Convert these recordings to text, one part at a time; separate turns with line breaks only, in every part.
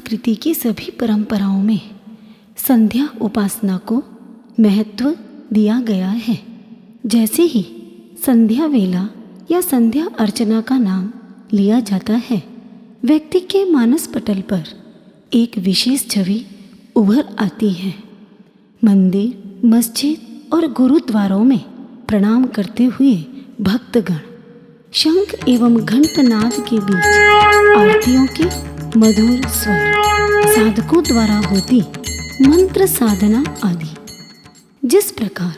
संस्कृति की सभी परंपराओं में संध्या उपासना को महत्व दिया गया है। जैसे ही संध्या वेला या संध्या अर्चना का नाम लिया जाता है, व्यक्ति के मानस पटल पर एक विशेष छवि उभर आती है। मंदिर, मस्जिद और गुरुद्वारों में प्रणाम करते हुए भक्तगण शंख एवं घंटनाद के बीच आरतियों के मधुर स्वर, साधकों द्वारा होती मंत्र साधना आदि। जिस प्रकार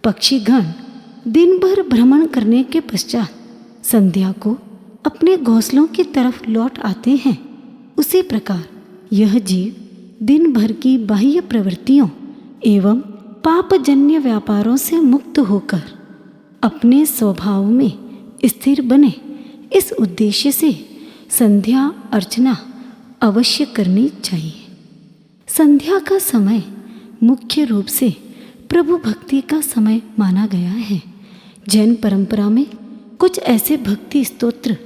पक्षीगण दिन भर भ्रमण करने के पश्चात संध्या को अपने घोंसलों की तरफ लौट आते हैं, उसी प्रकार यह जीव दिन भर की बाह्य प्रवृत्तियों एवं पापजन्य व्यापारों से मुक्त होकर अपने स्वभाव में स्थिर बने, इस उद्देश्य से संध्या अर्चना अवश्य करनी चाहिए। संध्या का समय मुख्य रूप से प्रभु भक्ति का समय माना गया है। जैन परंपरा में कुछ ऐसे भक्ति स्तोत्र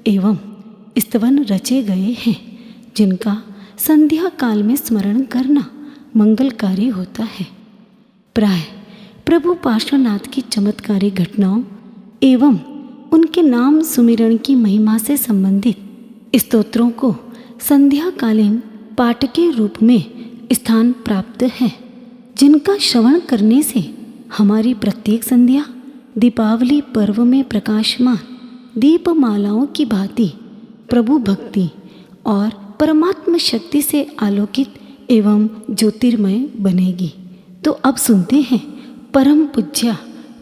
एवं स्तवन रचे गए हैं जिनका संध्या काल में स्मरण करना मंगलकारी होता है। प्राय प्रभु पार्श्वनाथ की चमत्कारी घटनाओं एवं उनके नाम सुमिरण की महिमा से संबंधित स्तोत्रों को संध्याकालीन पाठ के रूप में स्थान प्राप्त है, जिनका श्रवण करने से हमारी प्रत्येक संध्या दीपावली पर्व में प्रकाशमान दीपमालाओं की भांति प्रभु भक्ति और परमात्म शक्ति से आलोकित एवं ज्योतिर्मय बनेगी। तो अब सुनते हैं परम पूज्या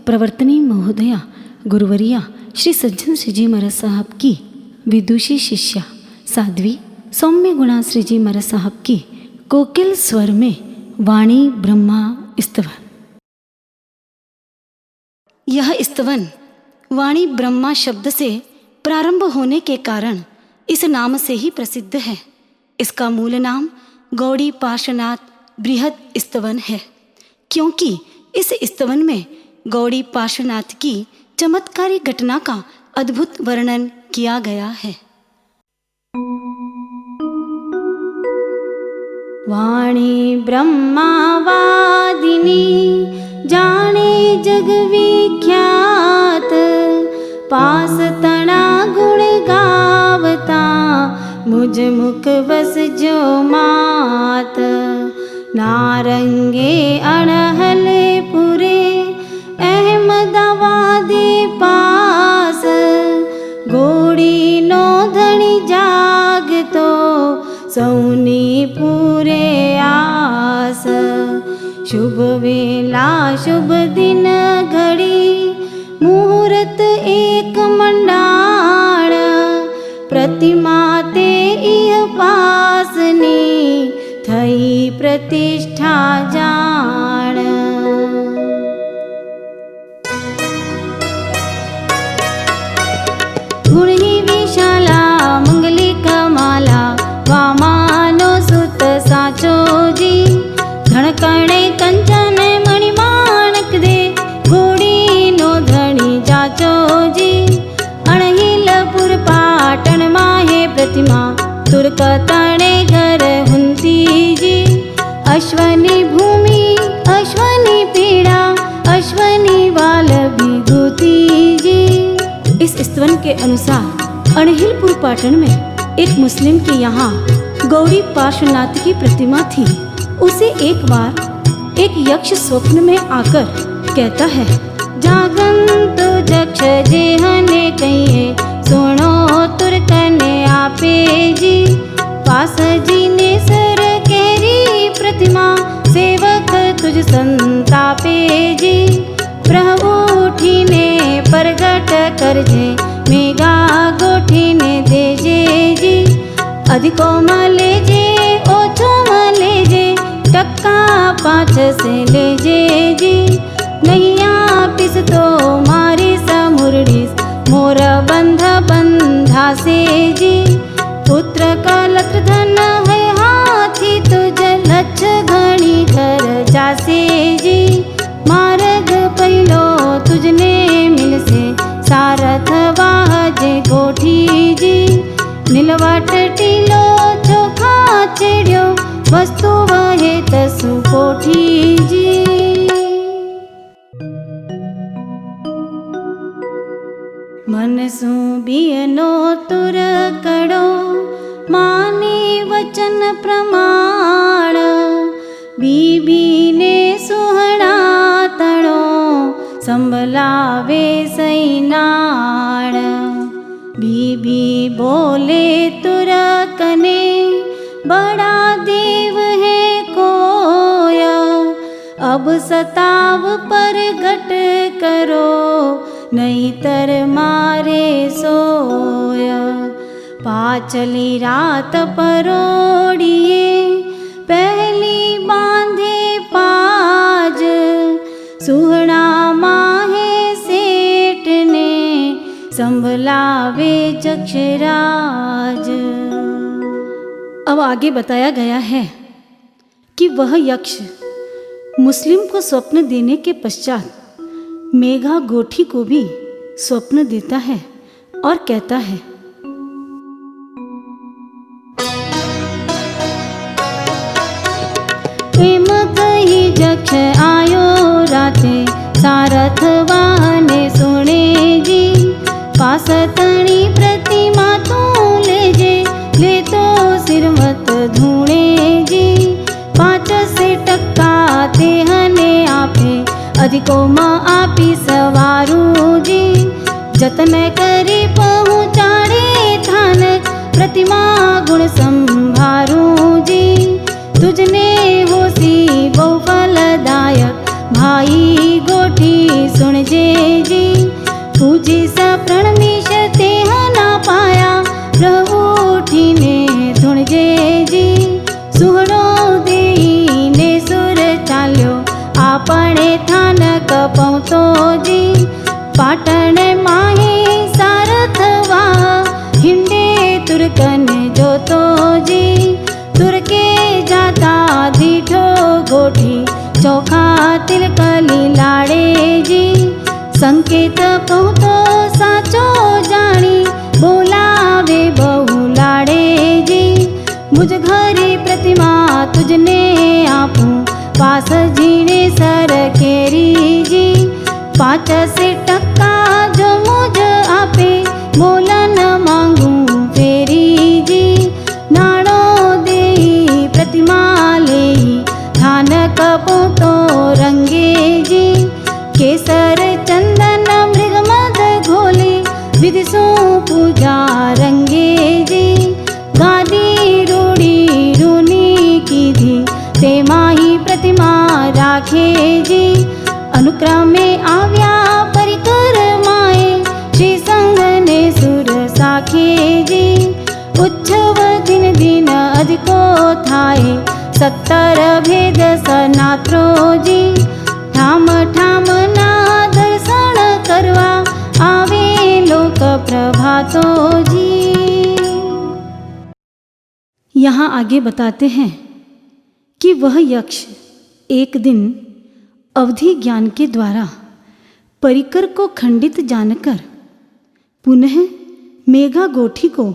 प्रवर्तनी महोदया गुरुवरिया श्री सज्जन श्री जी महाराज साहब की विदुषी शिष्या साध्वी सौम्य गुणा श्री जी महाराज साहब की कोकिल स्वर में वाणी ब्रह्मा स्तवन। यह स्तवन वाणी ब्रह्मा शब्द से प्रारंभ होने के कारण इस नाम से ही प्रसिद्ध है। इसका मूल नाम गौड़ी पार्श्वनाथ बृहद स्तवन है, क्योंकि इस स्तवन में गौड़ी पार्श्वनाथ की चमत्कारी घटना का अद्भुत वर्णन किया गया है। वाणी ब्रह्मावादिनी जाने जग विख्यात, पास तना गुण गावता मुझ मुख बस जो मात। नारंगे अड़हले पुरे अहमदाबादी पास, घोड़ी नो धनी जागतो सौनी पूरे आस। शुभ वेला शुभ दिन घड़ी मुहूर्त एक मंडाण, प्रतिमा ते इह पासनी थई प्रतिष्ठा जाण। गुण ही विशाला मंगली कमाला, वामानो सुत साचो जी। धड़कणे कंचन मणि माणक दे, घोड़ी नो धणी जाचो जी। अणहिलपुर पाटण माहे प्रतिमा, तुर्क तणे घर हुंती जी। अश्वनी भूमि अश्वनी पीड़ा, अश्वनी बाल विभूति जी। इस स्तवन के अनुसार अणहिलपुर पाटन में एक मुस्लिम के यहाँ गौड़ी पार्श्वनाथ की प्रतिमा थी। उसे एक बार एक यक्ष स्वप्न में आकर कहता है, जागंत जक्ष जेहने कहिए, सुनो तुर्कने आपे जी। पास जी ने सर केरी प्रतिमा, सेवक तुझ संतापे जी। प्रभु उठीने प्रगट करजे, मेगा गोठीने देजे जी। अधिको मले जे ओछो मले जे, टक्का 5 से ले जे जी। नैया पिस तो मारी समुरड़ी, मोर बंध बंधा से जी। पुत्र का लत्र धन है हाथी, तुझ लक्ष घणी घर जासे जी। मार्ग पहिलो तुझने मिल से, सारथ वाह जे गोठी जी। नीलवट टीलो चोखा चे वस्तु वहे तसु कोठी जी। मनसु बियनो तुर कड़ो माने वचन प्रमाण बीबी ने सुहणा तणो संभलावे सैनाण। बीबी बोले तुर कने बड़ा देव है कोया अब सताव पर घट करो नहीं तर मारे सोया। पाचली रात परोड़िए पहली बांधे पाज सुहणा माहे सेठ ने संभलावे चक्षराज। अब आगे बताया गया है कि वह यक्ष मुस्लिम को स्वप्न देने के पश्चात मेघा गोठी को भी स्वप्न देता है और कहता है, एम कही जक्ष आयो राते सारथ वाहने सुने जी। पासतणी प्रतिमा तू लेजे ले तो सिर मत धूणे जी। 5 से टक्का ते हने आपे अधिको मां आपी सवारू जी। जतन करी पहुँचाड़े थान प्रतिमा गुण संभारू जी। तुझने होसी बहु फलदायक भाई गोठी सुनजे जी। पूजी सप्रण मीश ते ना पाया प्रभु उठीने धुणजे जी। सुहणो देई ने सुर चाल्यो आपणे थान कपौतो जी। पाटण माहे सारथवा हिंडे तुरकन जोतो जी। तुरके जाता दीठो गोठी चोखा तिलकली लाड़े जी। संकेत पहुँचो साचो जानी बोलावे बहु लाड़े जी। मुझ घरे प्रतिमा तुझने आपू पास जीने सर केरी जी। 5 से टक्का जो मुझ आपे बोलन मांगू फेरी जी। नाणो देई प्रतिमा लेई थान कपो तो रंगे जी। केसर चंदन मृगमद घोली विधि सो पूजा रंगे जी। गादी रूड़ी रूनी की धी ते माही प्रतिमा राखे जी। अनुक्रमे आव्या परिकर माए श्री संघ ने सुर साखे जी। उत्सव दिन दिन अधिको थाए 70 भेद सनात्रो जी। ठाम ठाम ना दर्शन करवा आवे लोक प्रभातो जी। यहाँ आगे बताते हैं कि वह यक्ष एक दिन अवधि ज्ञान के द्वारा परिकर को खंडित जानकर पुनः मेघा गोठी को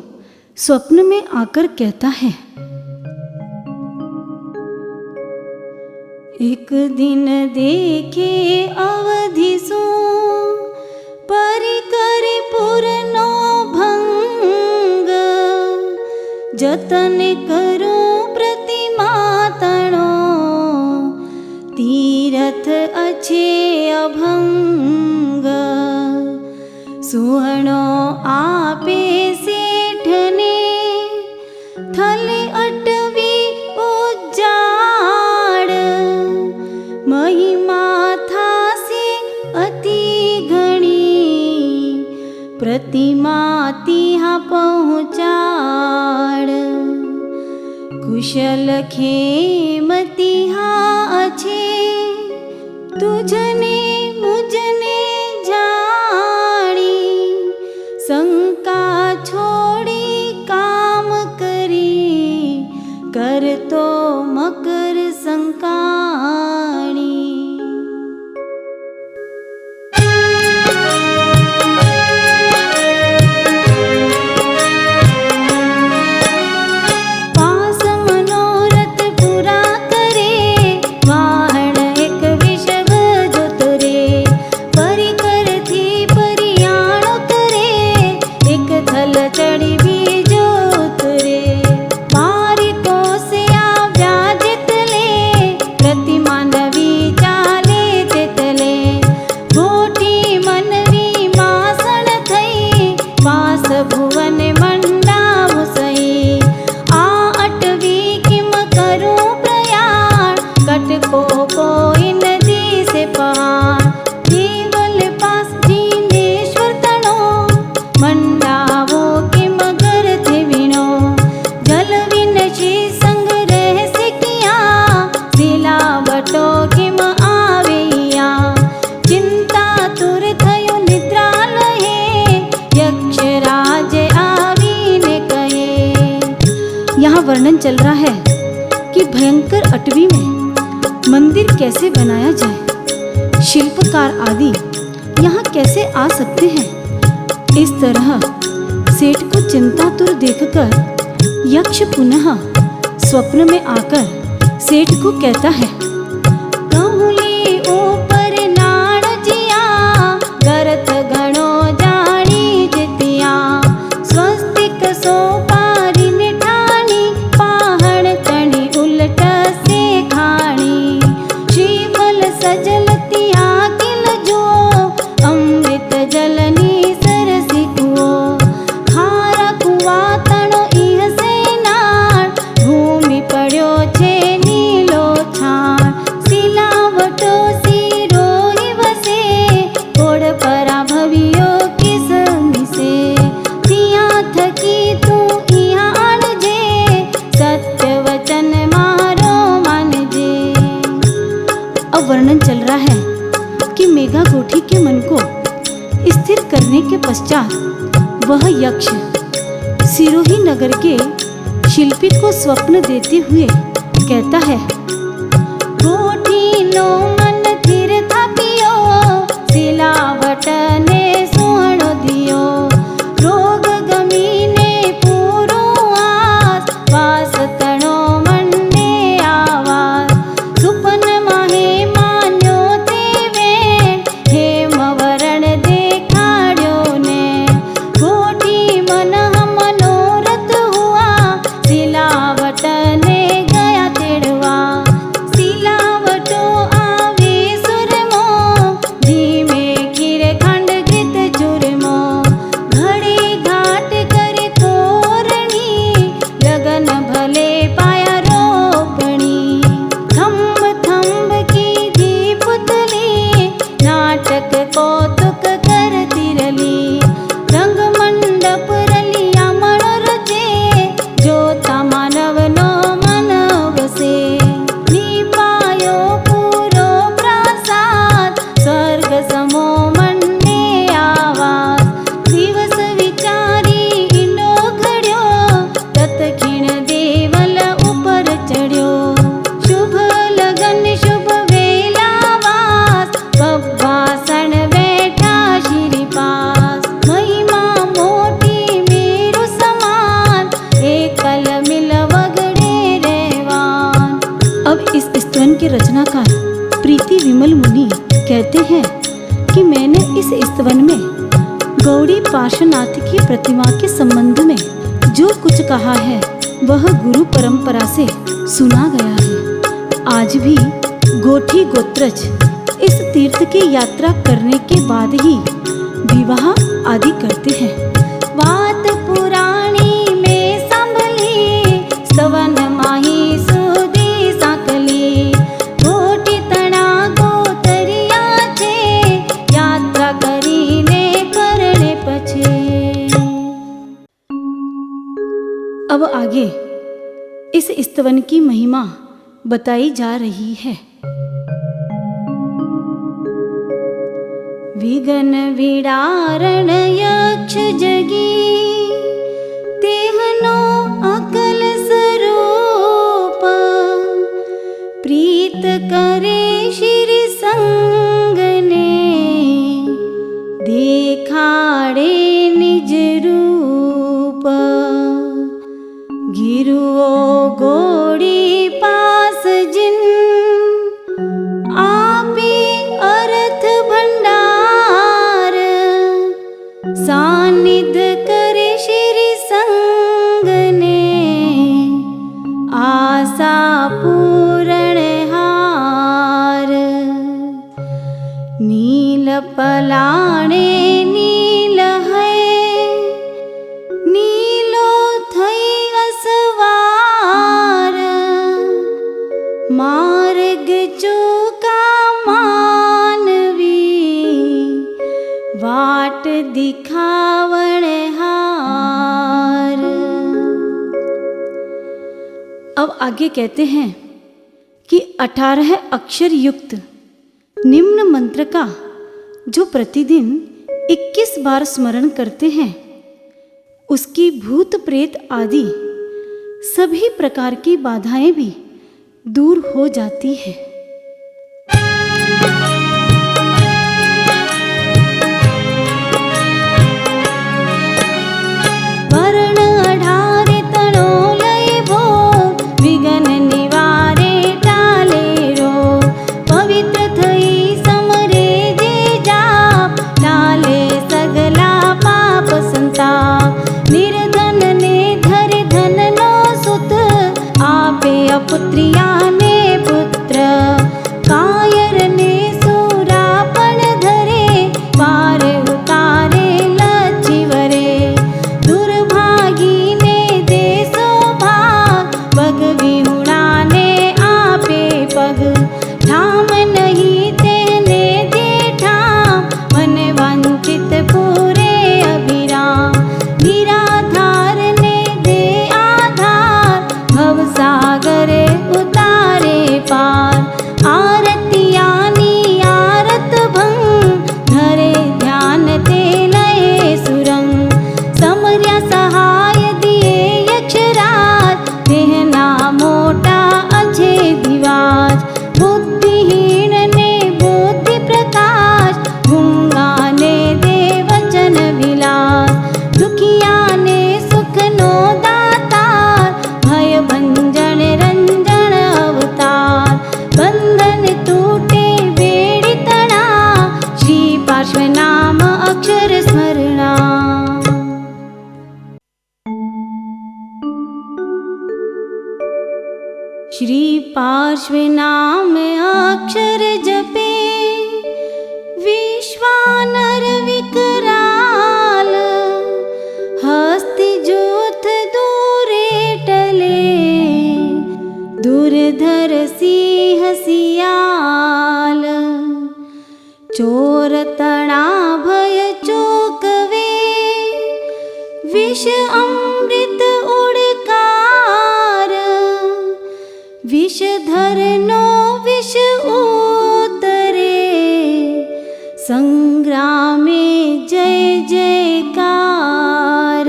स्वप्न में आकर कहता है, एक दिन देखे अवधि सो परिकर पूरनो भंग। जतन करो प्रतिमा तणो तीरथ अच्छे अभंग। सुहणो आपे सेठने थल अटवी उजाड़। महिमा था से अति घणी प्रतिमा तिहा पहुँचाड़। कुशल खेमतिहा अच्छे तुझने मुझने जानी। शंका छोड़ी काम करी कर तो मकर संकाणी। पास मनोरथ शिल्पकार आदि यहाँ कैसे आ सकते हैं? इस तरह सेठ को चिंतातुर देखकर यक्ष पुनः स्वप्न में आकर सेठ को कहता है, कहूली ऊपर नाड़ जिया, गरत घणो जानी जितिया, स्वस्तिक सोपारी निठानी, पाहण तणी उलट से खाणी, श्रीफल सजल तिया किल जो, अमृत जलनी सरसी कुओ, खारा कुआ तणो इह से नाळ, भूमि पड्यो छे नीलो छाण, सिलावटो सीरो वसे, गोड़ परा भवियो किस मिसे, तिया थकी तू इहा आणजे, सत्य वचन मारो मानजे। अब वर्णन चल रहा है कि मेघा गोठी के मन को स्थिर करने के पश्चात वह यक्ष सिरोही नगर के शिल्पी को स्वप्न देते हुए कहता है, गोठी नो मन थिर थापियो, सिलावट ने सुहणो दियो, रोग गमीने पूरो आस, वास तणो मन ने आवास, सुपन माहे मान्यो ते वेण, हेम वरण देखाड्यो ने, गोठी मन मनोरथ हुआ, सिलावट ने गया तेड़वा, सिलावटो आवे सुरमो, धीमे खीर खंड घृत चूरमो, घड़ी घाट करे तोरणी, लगन भले पाया रोपणी, थंब थंब की धी पुतली, नाटक कौतुक करती रली, रंग मंडप रलिया मनोरजे, जोता मानव नो मन वसे, निपायो पूरो प्रासाद, स्वर्ग समो मन ने आवास, दिवस विचारी ईंडो घड्यो, तत्क्षण देवल ऊपर चढ़्यो, शुभ लगन शुभ वेलावास, बब्बासण बैठा श्री पास, महिमा मोटी मेरु समान, एकल मिल वगड़े रेवान। अब इस स्तवन के रचनाकार प्रीति विमल मुनि कहते हैं कि मैंने इस स्तवन में गौड़ी पार्श्वनाथ की प्रतिमा के संबंध में जो कुछ कहा है वह गुरु परंपरा से सुना गया है। आज भी गोठी गोत्रज इस तीर्थ की यात्रा करने के बाद ही विवाह आदि करते हैं। बात पुराणी में संभली, स्तवन माही सुधी साकली, गोठी तणा गोतरिया छे, यात्रा करीने करणे पछे। अब आगे इस स्तवन की महिमा बताई जा रही है। विघन विडारण यक्ष जगी, तेहनो अकल स्वरूप, प्रीत करे श्री संग ने, देखाड़े निज रूप, गिरुओ गोड़ी पास जिन, आपे अर्थ भंडार, सानिध करे श्री संग ने, आशा पूरण हार, नील पलाणे नील है, नीलो थई असवार, मार्ग चूका मानवी, वाट दिखावण हार। अब आगे कहते हैं कि 18 अक्षर युक्त निम्न मंत्र का जो प्रतिदिन 21 बार स्मरण करते हैं, उसकी भूत प्रेत आदि सभी प्रकार की बाधाएं भी दूर हो जाती हैं। श्री पार्श्व नाम अक्षर जपे, विश्वानर विकराल, हस्ति जूथ दूरे टले, दुर्धर सिंह सियाल, चोर तना भय चोकवे, विष अमृत उड़कार, विषधर नो विष उतरे, संग्रामे जय जयकार।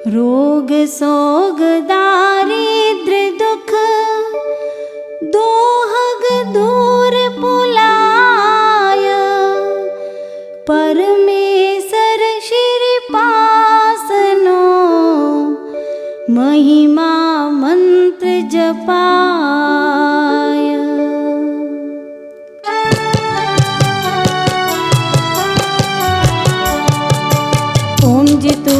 रोग सोग दारिद्र दुख, दोहग दूर पुलाय, परमेश्वर श्री पासनो, महिमा मंत्र जपाय। ओम जितु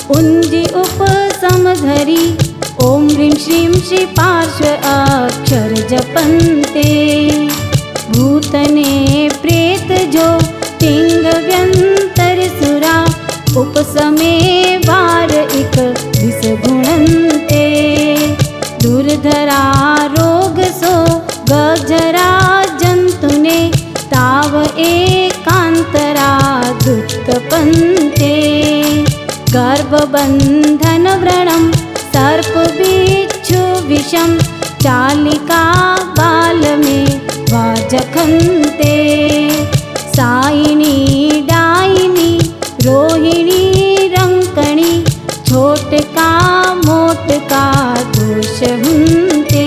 उंजी उपसमधरी, ओम ह्रीं श्रीं श्री पार्श्व अक्षर जपन्ते, भूतने प्रेत जो तिंग व्यंतर सुरा, उपसमे वार इक विष गुणन्ते, दुर्धरा रोग सो गजरा जंतुने, ताव एकांतरा दुत्तपन्ते, गर्भबंधन व्रणं सर्प बिच्छू विषम, चालिका बाल में वाजखन्ते, साइनी डाइनी रोहिणी रंकणी, छोटका मोटका दोष हुन्ते,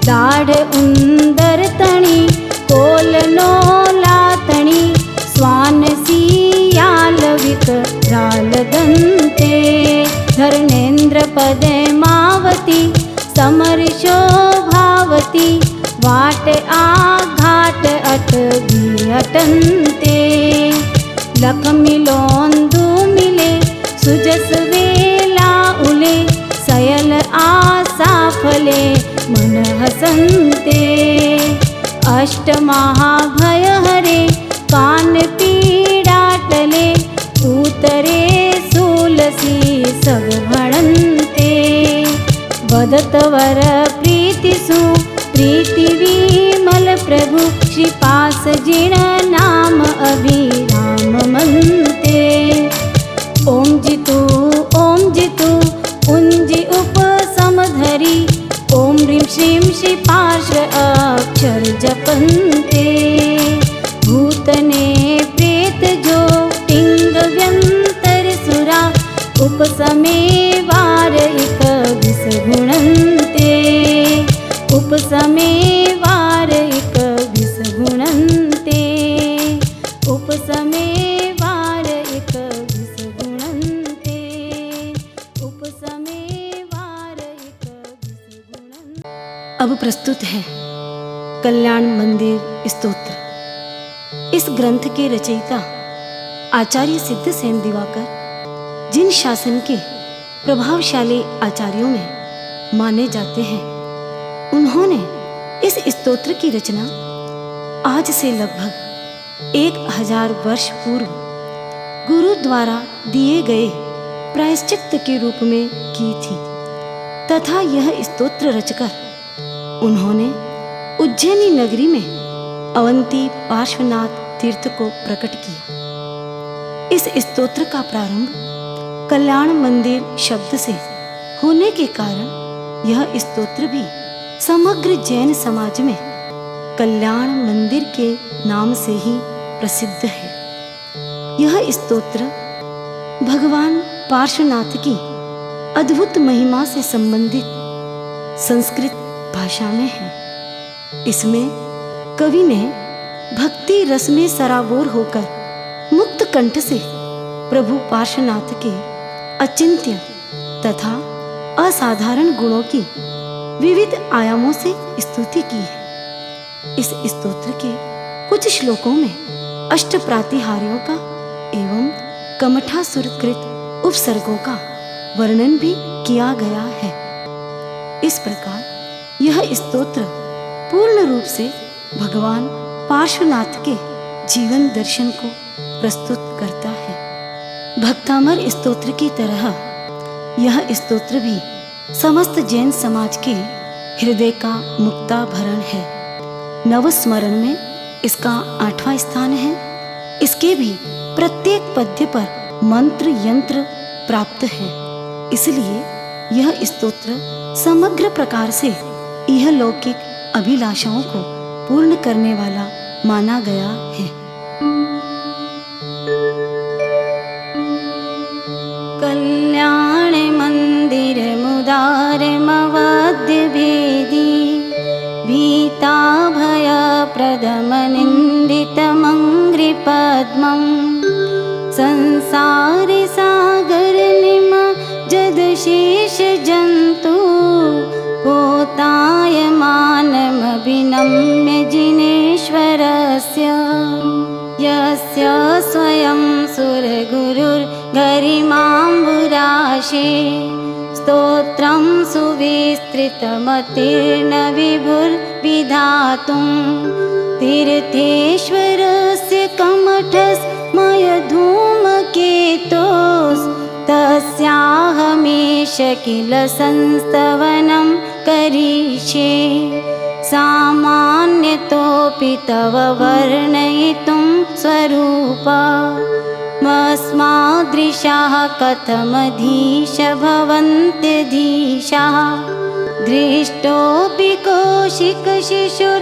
दाढ़ उंदर तणी कोलनो लातणी, स्वान सियाल विकराल दंते, धर्मेन्द्र पद्मावती समर्शो भावती, वाट आघाट अटगी अटन्ते, लक्ष्मी लोंदु मिले सुजस वेला उले, सयल आशा फले मन हसन्ते, अष्ट महाभय हरे कान पीड़ा टले, उतरे सूलसी सब भणन्ते, वदत वर प्रीति सु प्रीति विमल प्रभु, श्री पास जिण नाम अभिराम मनते, ओम जितु उंजी उपसमधरी, ओम ह्रीं श्रीं श्री पार्श्व अक्षर जपन्ते, भूतने प्रेत जो तिंग व्यंतर सुरा, उपसमे वार इक विष गुणन्ते, उपसमे वार इक विष गुणन्ते, उपसमे वार इक विष गुणन्ते, उपसमे वार इक विष गुणन्ते। अब प्रस्तुत है कल्याण मंदिर स्तोत्र। इस ग्रंथ के रचयिता आचार्य सिद्धसेन दिवाकर जिन शासन के प्रभावशाली आचार्यों में माने जाते हैं, उन्होंने इस स्तोत्र की रचना आज से लगभग 1000 वर्ष पूर्व गुरु द्वारा दिए गए प्रायश्चित्त के रूप में की थी, तथा यह स्तोत्र रचकर उन्होंने उज्जैनी नगरी में अवंती पार्श्वनाथ तीर्थ को प्रकट किया। इस स्तोत्र का प्रारंभ कल्याण मंदिर शब्द से होने के कारण यह स्तोत्र भी समग्र जैन समाज में कल्याण मंदिर के नाम से ही प्रसिद्ध है। यह स्तोत्र भगवान पार्श्वनाथ की अद्भुत महिमा से संबंधित संस्कृत भाषा में है। इसमें कवि ने भक्ति रस में सराबोर होकर मुक्त कंठ से प्रभु पार्श्वनाथ के अचिंत्य तथा असाधारण गुणों की विविध आयामों से स्तुति की है। इस स्तोत्र के कुछ श्लोकों में अष्ट प्रातिहार्यों का एवं कमठासुरकृत उपसर्गों का वर्णन भी किया गया है। इस प्रकार यह स्तोत्र पूर्ण रूप से भगवान पार्श्वनाथ के जीवन दर्शन को प्रस्तुत करता है। भक्तामर स्तोत्र की तरह यह स्तोत्र भी समस्त जैन समाज के हृदय का मुक्ताभरण है। नवस्मरण में इसका 8वां स्थान है। इसके भी प्रत्येक पद्य पर मंत्र यंत्र प्राप्त है, इसलिए यह स्तोत्र समग्र प्रकार से यह लौकिक अभिलाषाओं को पूर्ण करने वाला माना गया है। कल्याण मंदिर मुदार मवाद्य भेदी भीता भय प्रदमनिंदित मंग्रि पद्मं संसार सागर निम जद शेष जंतु पोतायमानमभिनम्य जिनेश्वरस्य यस्य स्वयं सुरगुरुर्गरिमाम्बुराशे स्तोत्रं सुविस्तृतमतिर्न विभुर्विधातुं तीर्थेश्वरस्य कमठस्मयधूमकेतोस् तस्याहमेष किल संस्तवनं करिष्ये सामान्यतोऽपि तव वर्णयितुं स्वरूपा मस्मादृशाः कथमधीश भवन्त्यधीशाः दृष्टोऽपि कौशिकशिशुर्यदि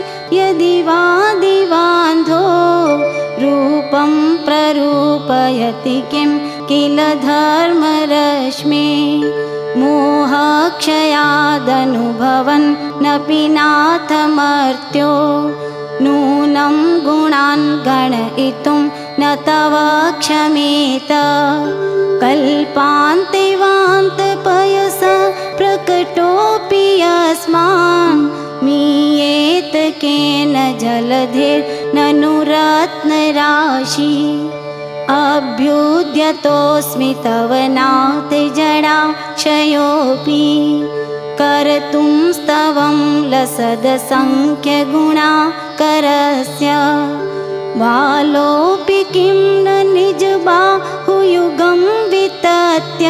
वा दिवान्धो रूपं प्ररूपयति किं किल धर्मरश्मि मोहक्षयादनुभवन्नपि नाथमर्त्यो नूनं गुणान् गणयितुं न तव क्षमेत कल्पान्तेवान्तपयसा प्रकटोऽपि यस्मान् मीयेत केन जलधिर्ननु रत्नराशि अभ्युद्यतोऽस्मि तव नाथ जडाक्षयोऽपि कर्तुं स्तवं लसदसंख्यगुणाकरस्य बालोऽपि किं न निजबाहुयुगं वितत्य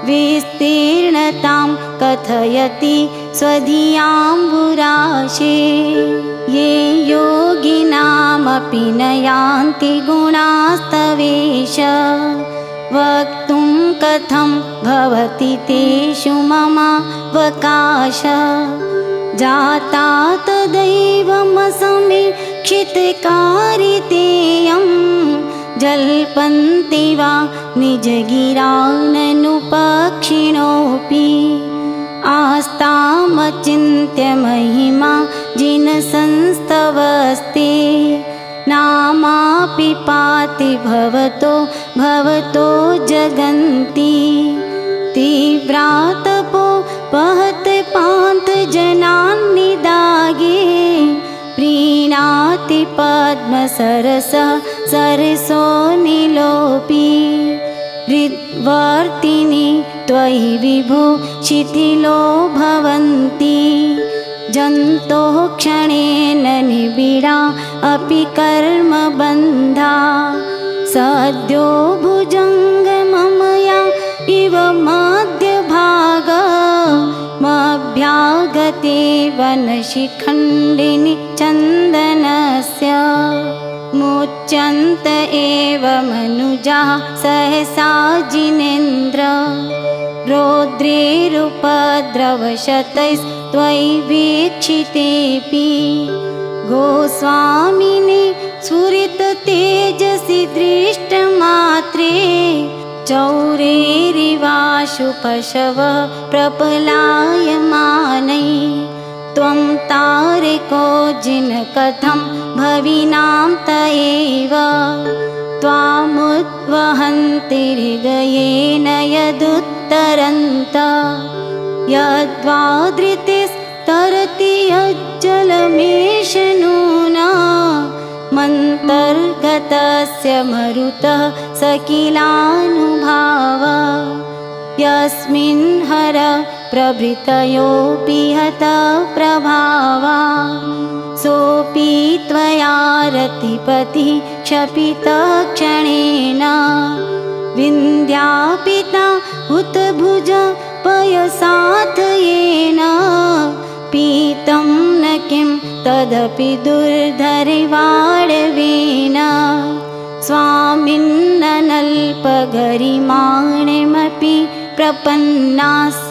विस्तीर्णतां कथयति स्वधियाम्बुराशे ये योगिनामपि न यान्ति गुणास्तवेश वक्तुं कथं भवति तेषु ममावकाश जाता तदैवमसमीक्षितकारितेयं जल्पन्ति वा निजगिराननुपक्षिणोऽपि आस्तामचिन्त्य महिमा जिनसंस्तवस्ते नामापि पाति भवतो जगन्ति तीव्रातपो पहत पान्त जनान् निदागे प्रीणाति पद्मसरस सरसो निलोपि हृद्वर्तिनि त्वयि विभो शिथिलो भवन्ति जन्तोः क्षणेन निबिडा अपि कर्मबन्धा सद्यो भुजङ्गममया इव मध्यभागमभ्यागते वनशिखण्डिनि चन्दनस्य मुच्यन्त एव मनुजा सहसा जिनेन्द्र रौद्रेरुपद्रवशतैस्त्वयि वीक्षितेऽपि गोस्वामिने स्फुरिततेजसि दृष्टमात्रे चौरेरिवाशु पशवः प्रपलायमानै त्वं तारको जिनकथं भविनां त एव त्वामुद्वहन्ति हृदयेन यदुत्तरन्त यद्वादृतिस्तरति यज्जलमेष नूना मन्तर्गतस्य मरुतः स किलानुभाव यस्मिन् हर प्रभृतयोऽपि हतप्रभावा सोऽपि त्वया रतिपतिः क्षपितक्षणेन विन्ध्यापिता हुतभुज पयसाथयेन पीतं न किं तदपि दुर्धरिवाडवेन स्वामिन्नल्पगरिमाणिमपि प्रपन्नास्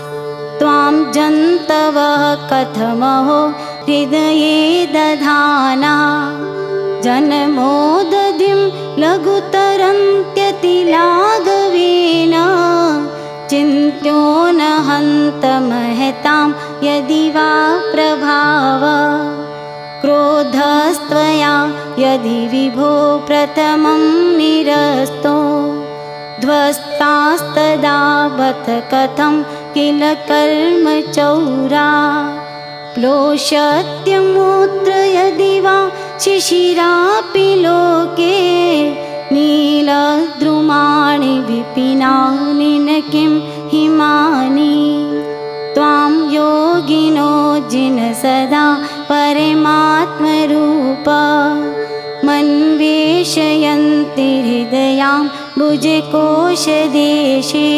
त्वां जन्तवः कथमहो हृदये दधाना जन्मोदधिं लघुतरन्त्यतिलाघवेन चिन्त्यो न हन्तमहतां यदि वा प्रभाव क्रोधस्त्वया यदि विभो प्रथमं निरस्तो ध्वस्तास्तदा बत कथं किल कर्मचौरा प्लोषत्यमूत्र यदि वा शिशिरापि लोके नीलद्रुमाणि विपिनानि न किं हिमानि त्वां योगिनो जिन सदा परमात्मरूपा मन्वेषयन्ति हृदयां भुजकोशदेशे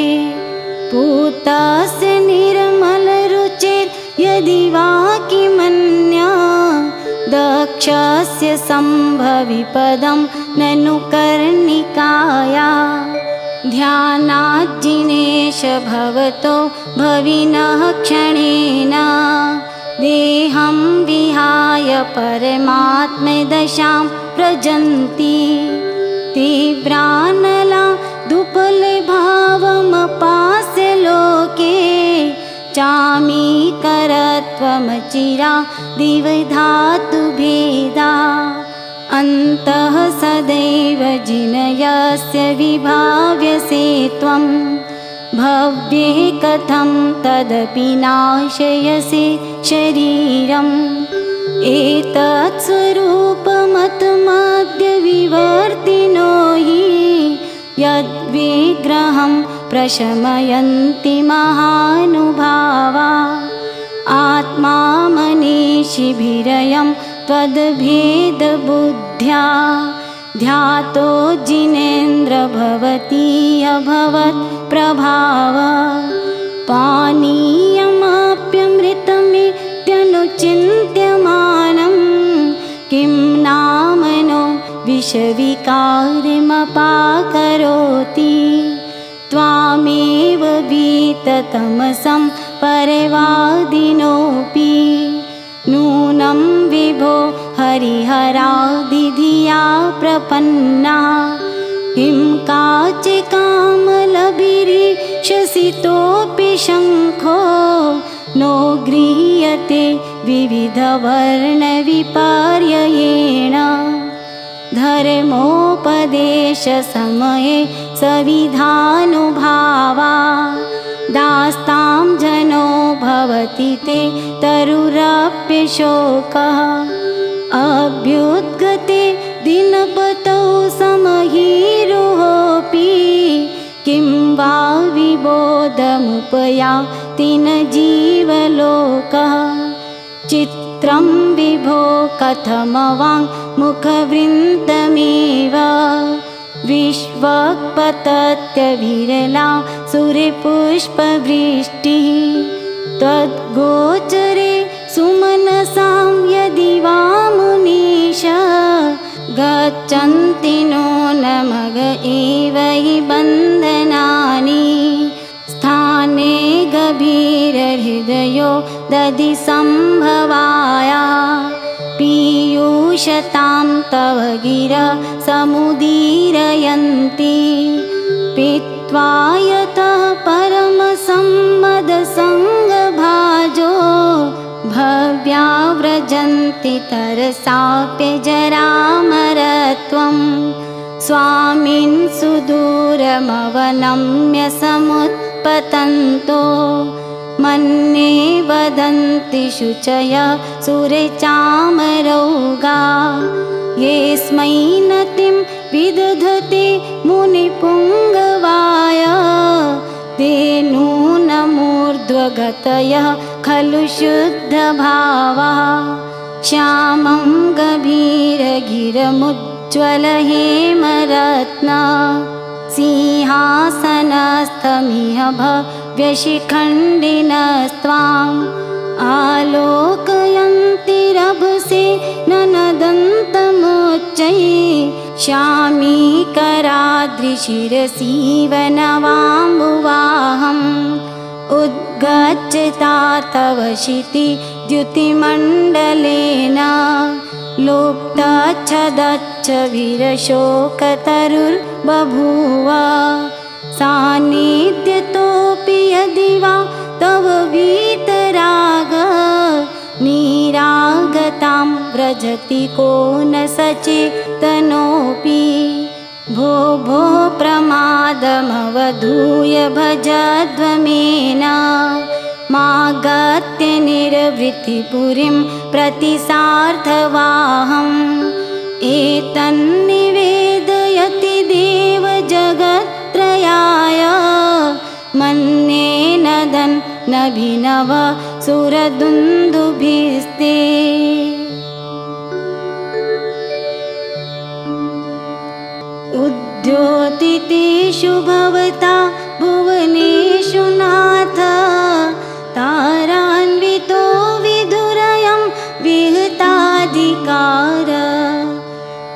पूतस्य निर्मलरुचेर् यदि वा किमन्या दक्षस्य सम्भविपदं ननु कर्णिकाया ध्यानाज्जिनेश भवतो भविनः क्षणेन देहं विहाय परमात्मदशां व्रजन्ति तीव्रानला दुपलभावमपास्य लोके चामीकरत्वमचिरा दिवधातुभेदा अन्तः सदैव जिनयस्य विभाव्यसे त्वं भव्ये कथं तदपि नाशयसे शरीरम् एतत् स्वरूपमतमद्य विवर्तिनो हि यद्विग्रहं प्रशमयन्ति महानुभावा आत्मा मनीषिभिरयं त्वद्भेदबुद्ध्या ध्यातो जिनेन्द्र भवति अभवत् प्रभाव पानीयमप्यमृतमित्यनुचिन्त्यमानं किं नामनो विषविकारिमपाकरोति त्वामेव वीततमसं परवादिनोऽपि नूनं विभो हरिहरादिधिया प्रपन्ना किं काचिकामलभिरीक्षसितोऽपि शङ्खो नो गृह्यते विविधवर्णविपर्ययेण धर्मोपदेशसमये सविधानुभावा दास्तां जनो भवति ते तरुरप्यशोकः अभ्युद्गते दिनपतौ समहीरुहोऽपि किं वा विबोधमुपयाति न जीवलोकः चित्रं विभो कथमवाङ्मुखवृन्तमेव विश्वक्पतत्यविरला सूर्यपुष्पवृष्टिः त्वद्गोचरे सुमनसां यदि वा मुनीश गच्छन्ति नो न मग एव हि बन्धनानि स्थाने गभीरहृदयो दधि सम्भवाया पीयूषतां तव गिरा समुदीरयन्ति पीत्वा यतः परमसम्मदसङ्गभाजो भव्या व्रजन्ति तरसाप्यजरामरत्वं स्वामिन् सुदूरमवनम्य समुत्पतन्तो मन्ये वदन्ति शुचय सुरेचामरौगा येऽस्मै नतिं विदधते मुनिपुङ्गवाय ते नूनमूर्ध्व स्वगतयः खलु शुद्धभावाः श्यामं गभीरगिरमुज्ज्वलहेमरत्ना सिंहासनस्थमिह भव्यशिखण्डिनस्त्वाम् आलोकयन्तिरभसे ननदन्तमुच्चैः श्यामीकराद्रिशिरसीवनवाम्बुवाहम् उद्गच्छता तव क्षितिद्युतिमण्डलेन लुप्तच्छदच्च वीरशोकतरुर्बभूव सान्निध्यतोऽपि यदि वा तव वीतराग निरागतां व्रजति को न सचेतनोऽपि भो भो प्रमादमवधूय भजध्वमेन मागत्य निर्वृतिपुरीं प्रति सार्धवाहम् एतन्निवेदयति देव जगत्त्रयाय मन्ये नदन्नभिनव सुरदुन्दुभिस्ते उद्योतितेषु भवता भुवनेषु नाथ तारान्वितो विदुरयं विहताधिकार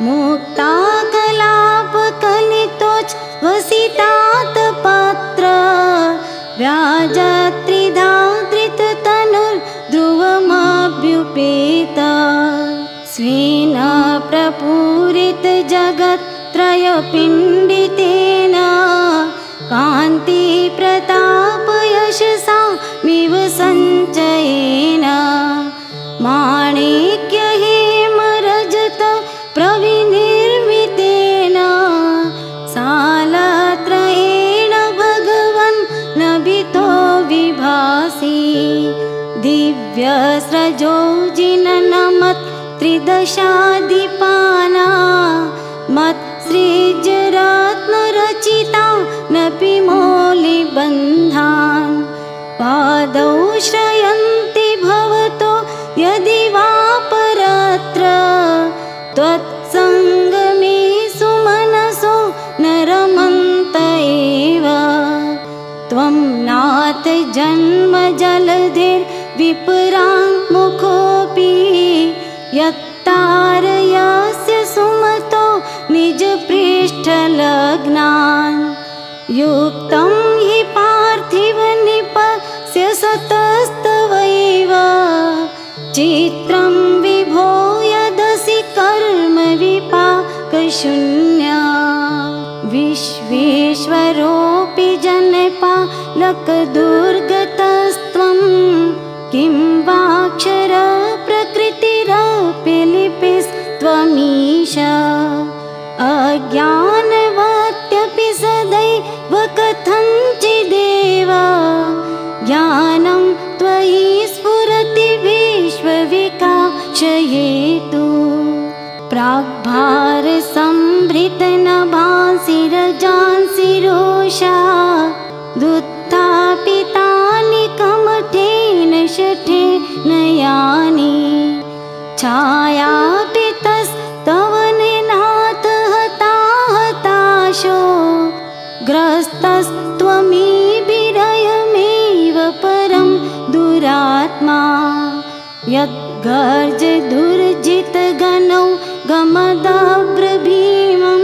मुक्ताकलापकलितोच्वसितातपत्र व्याजत्रिधाधृततनुर्ध्रुवमभ्युपेत स्वेन प्रपूरितजगत्त्रयपिण्डितेन कान्तिप्रतापयशसामिव सञ्चयेन माणिक्यहेमरजत प्रविनिर्मितेन सालत्रयेण भगवन् नभितो विभासि दिव्यस्रजोजिननमत् त्रिदशाधिपाना मत्सृज्यरत्नरचिता नपि मौलिबन्धान् पादौ श्रयन्ति भवतो यदि वा परत्र त्वत्सङ्गमे सुमनसो न रमन्त एव त्वं नाथ जन्मजलधिर्विपराङ्मुखोऽपि यत्तारयस्य सुमतो निजपृष्ठलग्नान् युक्तं हि पार्थिवनिपस्य सतस्तवैव चित्रं विभो यदसि कर्म विपाकशून्या विश्वेश्वरोऽपि जनपालकदुर्गतस्त्वं किं वाक्षरप्रकृतिरपि लिपिस्त्वमीश अज्ञानवत्यपि सदैव कथञ्चिदेव ज्ञानं त्वयि स्फुरति विश्वविकासहेतु प्राग्भारसंभृतनभांसि रोषा दुत्थापितानि कमठेन शठेन यानि छायापितस्तव निनाथ हताशो ग्रस्तस्त्वमीभिरयमेव परं दुरात्मा यद्गर्ज दुर्जितगणौ गमदाभ्रभीमं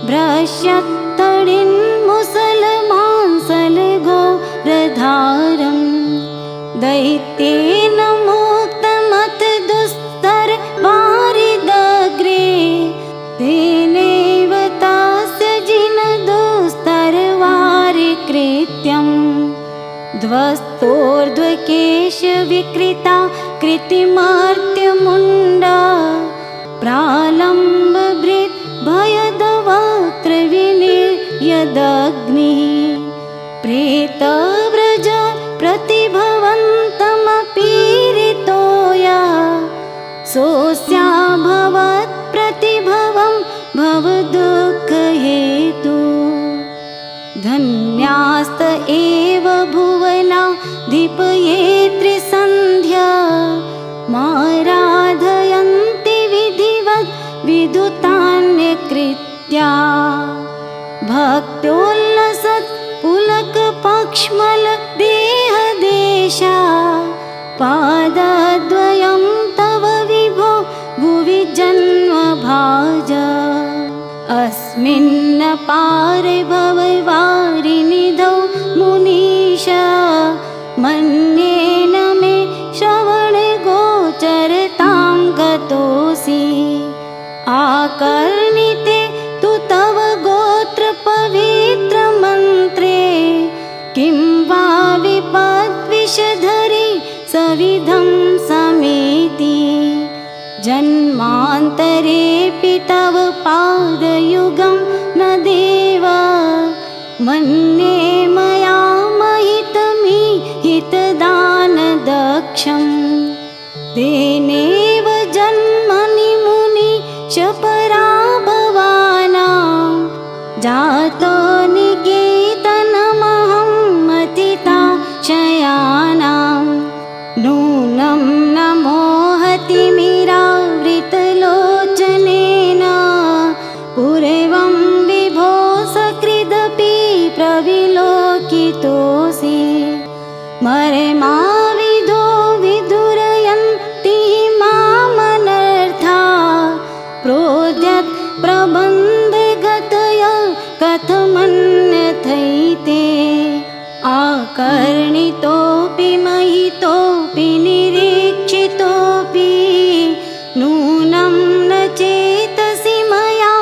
भ्रश्यत्तडिन्मुसलमांसलघोरधारं दैत्येन मुक्तमथ दुस्तरवारिदग्रे तेनैव तस्य जिनदुस्तरवारिकृत्यं ध्वस्तोर्ध्वकेशविकृता कृतिमर्त्यमुण्डा प्रालम्बभृत् भयदवक्त्रविनिर्यदग्निः प्रेतव्रज प्रतिभवन्तमपीरितोय सोऽस्याभवत् प्रतिभवं भवदुःखहेतु धन्यास्त एव भुवना क्षिपयेत्री सन्ध्या माराधयन्ति विधिवत् विदुतान्यकृत्या भक्त्योल्लसत् पुलकपक्ष्मल देहदेशा पादद्वयं तव विभो भुवि जन्मभाज अस्मिन् पारे भववारिनिधौ मुनीश मन्येन मे श्रवणगोचरतां गतोऽसि आकर्णिते तु तव गोत्रपवित्रमन्त्रे किं वा विपद्विषधरि सविधं समेति जन्मान्तरेऽपि तव पादयुगं न देव मन्ये मया महितदानदक्षम् तेनेव जन्मनि मुनिश पराभवानां जातो निकेतनमहं मतिता शयानां नूनं न मोहतिमिरावृतलोचनेन पूर्वं विभो सकृदपि प्रविलोकितोऽसि मर्माविधो विदुरयन्ति मामनर्था प्रोद्यत् प्रबन्धगतया कथमन्यथैते आकर्णितोऽपि महितोऽपि निरीक्षितोऽपि नूनं न चेतसि मया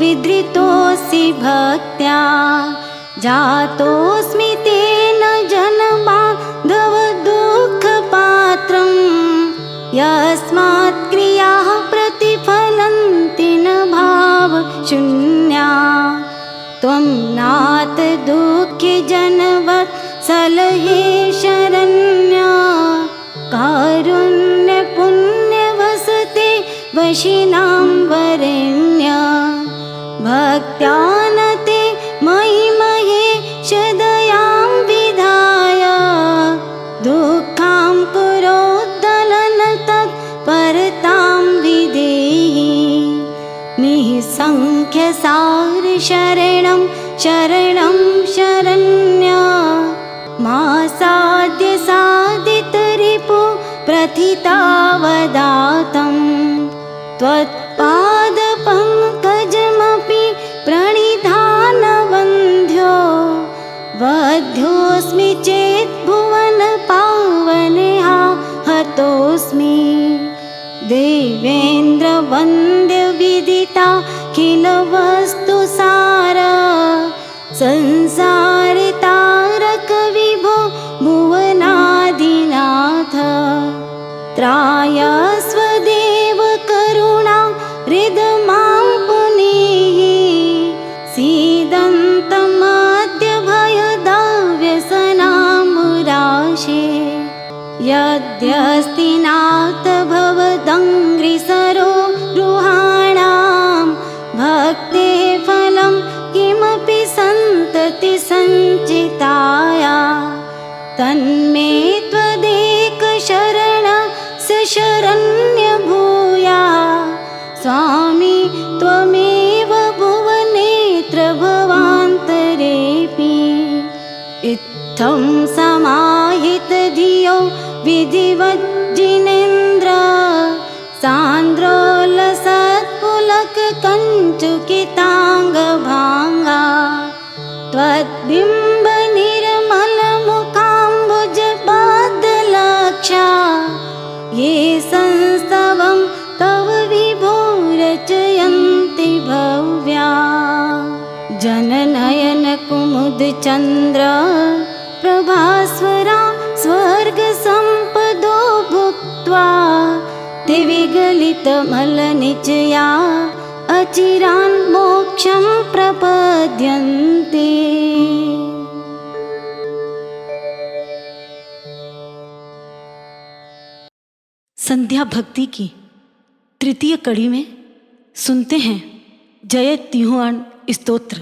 विधृतोऽसि भक्त्या जातोऽस्मि तेन जनबान्धव दुःखपात्रं यस्मात् क्रियाः प्रतिफलन्ति न भावशून्या त्वं नाथ दुःखि जनवत्सल हे शरण्या कारुण्यपुण्यवसते वशिनां वरेण्या भक्त्या न ते मयि महेश दयां विधाय दुःखां पुरोद्धलन तत्परतां विधेहि निःसङ्ख्यसार शरणं शरणं शरण्या मा साध्य साधितरिपु प्रथितावदातं त्वत्पादपङ्कजमपि प्रणिधानवन्ध्यो वध्योऽस्मि चेत् भुवनपावनेहा हतोऽस्मि देवेन्द्रवन्द्यविदिता किल वस्तुसार संसारतारक विभो भुवनादिनाथ त्रायस्वदेव करुणा हृद मां पुनीः सीदन्तमाद्य भयदाव्यसनाम्बुराशे यद्यस्ति नाथ भवदङ्घ्रिसरो रुहाणां भक्ते फलं किमपि सन्तति सञ्चिताया तन्मे त्वदेक शरणस्य शरण्य भूया स्वामी त्वमेव भुवनेत्र भवान्तरेऽपि इत्थं समाहित धियो विधिवज्जिनेन्द्र सान्द्रोल्लसत्पुलक कञ्चुकिताङ्गभाङ्गा त्वद्बिम्ब निर्मलमुखाम्बुज पादलक्षा ये संस्तवं तव विभो रचयन्ति भव्या जननयन कुमुदचन्द्र प्रभास्वरा स्वर्गसम्पदो भुक्त्वा दिविगलितमलनिचया अचिरान् मोक्षं प्रपद्यन्ते। संध्या भक्ति की तृतीय कड़ी में सुनते हैं जय तिहुआन स्तोत्र।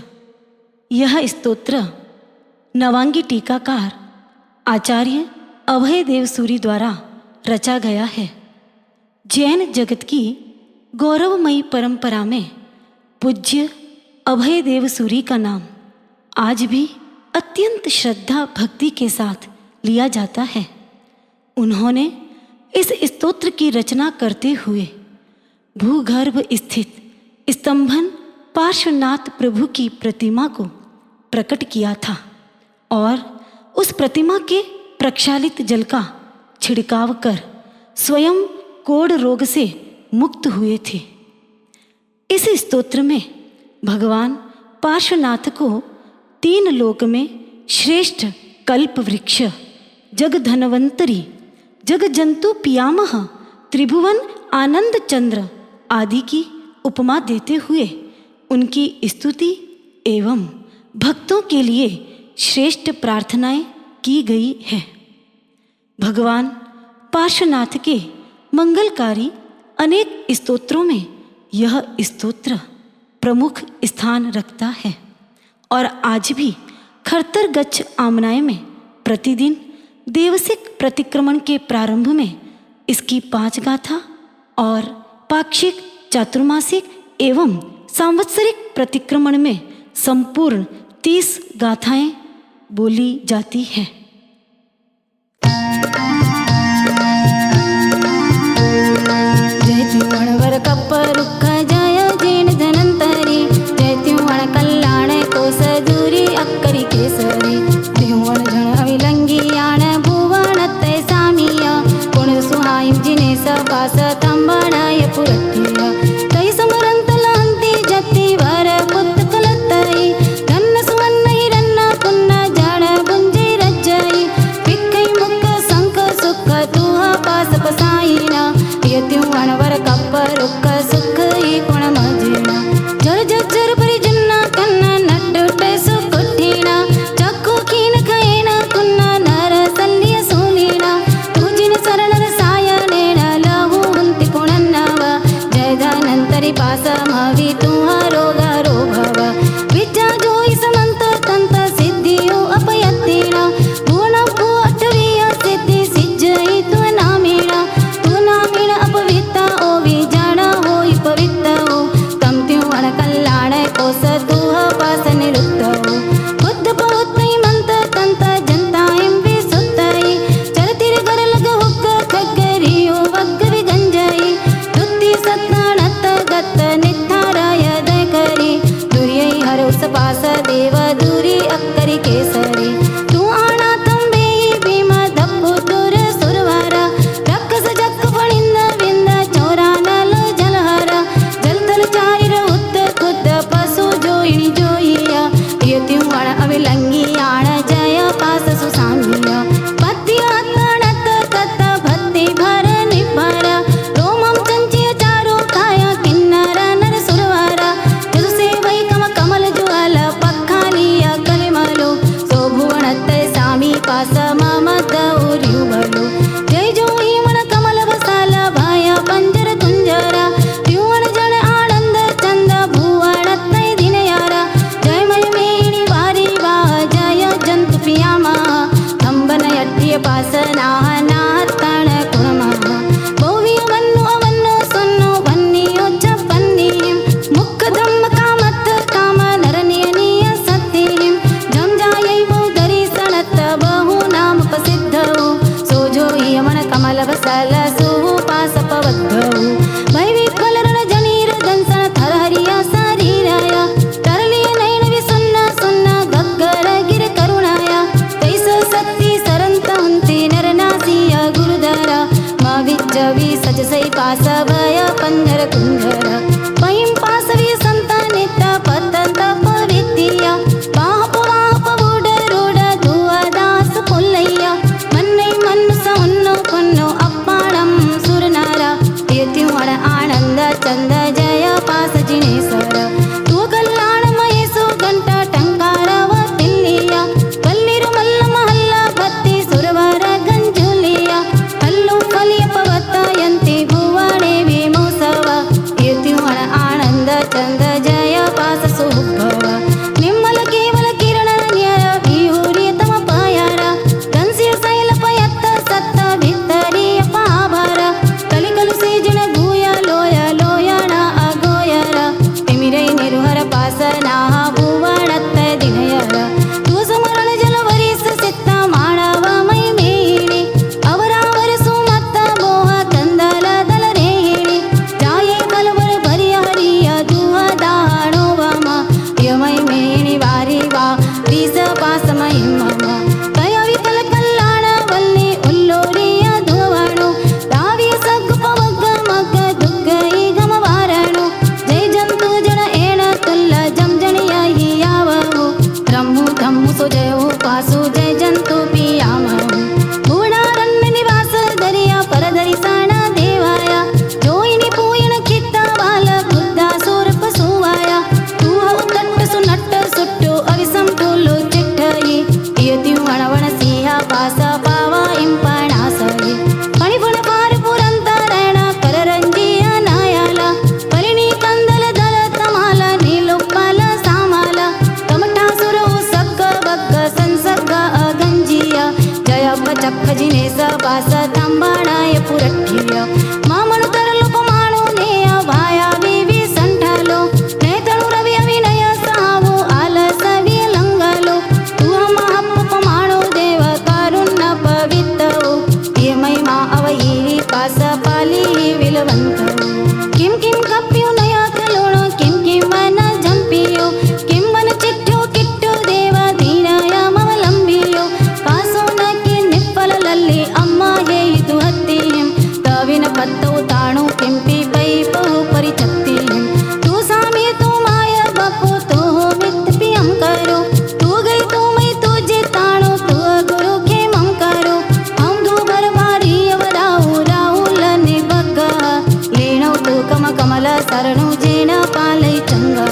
यह स्तोत्र नवांगी टीकाकार आचार्य अभय देव सूरी द्वारा रचा गया है। जैन जगत की गौरवमयी परंपरा में पूज्य अभय देव सूरी का नाम आज भी अत्यंत श्रद्धा भक्ति के साथ लिया जाता है। उन्होंने इस स्तोत्र की रचना करते हुए भूगर्भ स्थित स्तंभन पार्श्वनाथ प्रभु की प्रतिमा को प्रकट किया था और उस प्रतिमा के प्रक्षालित जल का छिड़काव कर स्वयं कोढ़ रोग से मुक्त हुए थे। इस स्तोत्र में भगवान पार्श्वनाथ को 3 लोक में श्रेष्ठ कल्प वृक्ष, जग धनवंतरी, जग जंतु पियामह, त्रिभुवन आनंद चंद्र आदि की उपमा देते हुए उनकी स्तुति एवं भक्तों के लिए श्रेष्ठ प्रार्थनाएं की गई है। भगवान पार्श्वनाथ के मंगलकारी अनेक स्तोत्रों में यह स्तोत्र प्रमुख स्थान रखता है और आज भी खरतर गच्छ आमनाय में प्रतिदिन देवसिक प्रतिक्रमण के प्रारंभ में इसकी 5 गाथा और पाक्षिक, चातुर्मासिक एवं सांवत्सरिक प्रतिक्रमण में संपूर्ण 30 गाथाएं बोली जाती हैं। जय त्रिभुवनवर कप्परुक्ख जय जैन धनंतरी, जय त्रिभुवन कल्याण कोस दूरी अक्करी केसरी, त्रिभुवन झण अविलंगी यान भुवन तय सामिया, पुण्य सुहाइम जिने सपास तंबणाय पुरट्टिया, तै समरंत लांती जति वर पुत कलतई, धन्न सुवर्ण हिरण्य पुन्ना जण बुंजई रजई, पिक्कई मुख संख सुख तुहा पास पसाईना, यत्युवन वर कप्परुक्ख सुख ही गुण मजीना, जर जर परिजन्ना कन्ना नट्टुटे सुकुट्ठीना, चक्कु कीन खैना कुन्ना नर सल्लिय सूलीना, तुजिन शरणर सायनेन लहु हुंति पुणन्नव, जय धनंतरि पास मवि तुहा रोग रोभव, विद्या जोई समंत तंत सिद्धियो अपयत्तीना, भुवनभु अठवीय सिद्धि सिज्जई तु नामीना, तु नामीण अपवित्ता ओ विजाण होई पवित्ता ओ, तम त्युवन कल्याण कोस तुह पास निरुक्त ओ, बुद्ध पहुतई मंत तंत जनताइम विसुत्तई, चरतिर गर लग हुक्क खग्गरियो वग्ग विगंजई, तुत्ति सत्नत गत नित्थाराय दय करी, दुर्यई हरुस पास देव दूरी अक्करी केसरी, तू आना तंबेई भीम धप्पु तुर सुरवारा, रक्षस जक्क फणिंद विंद चोरा नल जलहरा, जलतल चारिर उद्द खुद्द पशु जोइणी जोइया, यत्युवन अविलंगी याण जय पास सुसामिया, पत्तिया तणत तत भक्ति भर निभरा, रोमं चंचिय चारो काया किन्नर नर सुरवारा, जसु सेवई कम कमल ज्वाल पखालिया कलिमलो, सो भुवनतय सामी पास ममत उर्यु भलो, जय जोई मन कमल वसाल भय पंजर कुंजरा, त्युवन जन आनंद चंद भुवनतय दिनयारा, जय मय मेणी वारी वाह जय जंतु पियामा, कंबन यट्टिय पास नाह नातण कुरमा, भोविय वन्नु अवन्नु सुन्नु वन्नियो चपन्निम, मुख धम्म कामत काम नरनियनीय सत्यम, जम जायै वो दर्शनत बहु नाम प्रसिद्धौ, सोजो यमन कमल वसल सुपास पवद्धौ, भय विफल रण जनीर दंसन थर हरिया शरीराया, तरलिय नयन विसुन्न सुन्न गग्गर गिर करुणाया, तैस शक्ति सरंत हुंति नरनासिय गुरुधरा, मा विज्जवि सजसै पास भय पंजर कुंजरा, पयिं पासवि संतानित पतंत पवित्तिया, पाप वाप बूढ़ रूढ़ दुआ दास पुल्लैया, मन्नै मन्नु सहुन्नु पुन्नु अप्पाणं सुरनारा, यत्युवन आनंद चंद जय पास जिनेश्वर, तू कल्याण महेशु घंटा टंकार व तिल्लिया, पल्लिर मल्ल महल्ला भक्ति सुरवर गंजुलिया, हल्लु फलिय पवतयंति भुवने विमोसव, यत्युवन आनंद चंद जय पास सुभव, निम्मल केवल किरण न्यर विहुर्य तम पायारा, कंसिय शैल पयत्त चारणो जेना पालय चंगा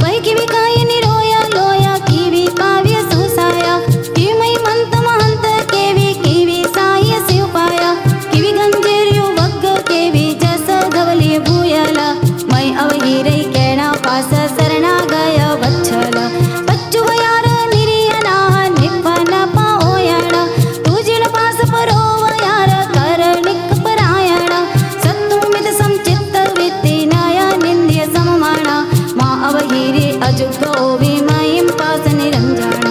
वै किवी काय निरोया लोया किवी काव्य सुसाया किमय मंत महंत केवी किवी साय शिवपाया किवी गंजेरियो वग्ग केवी जस धवली भूयला मै अवहिरै केणा पास शरणा गय वच्छल बच्चु यार निरियना निपन पाओयण तुझिन पास परोव यार करनिक परायण सत्तुमित समचित्त वृत्ति नया निंद्य सममाणा मा अवहिरे अजुगो विमयिं पास निरंजन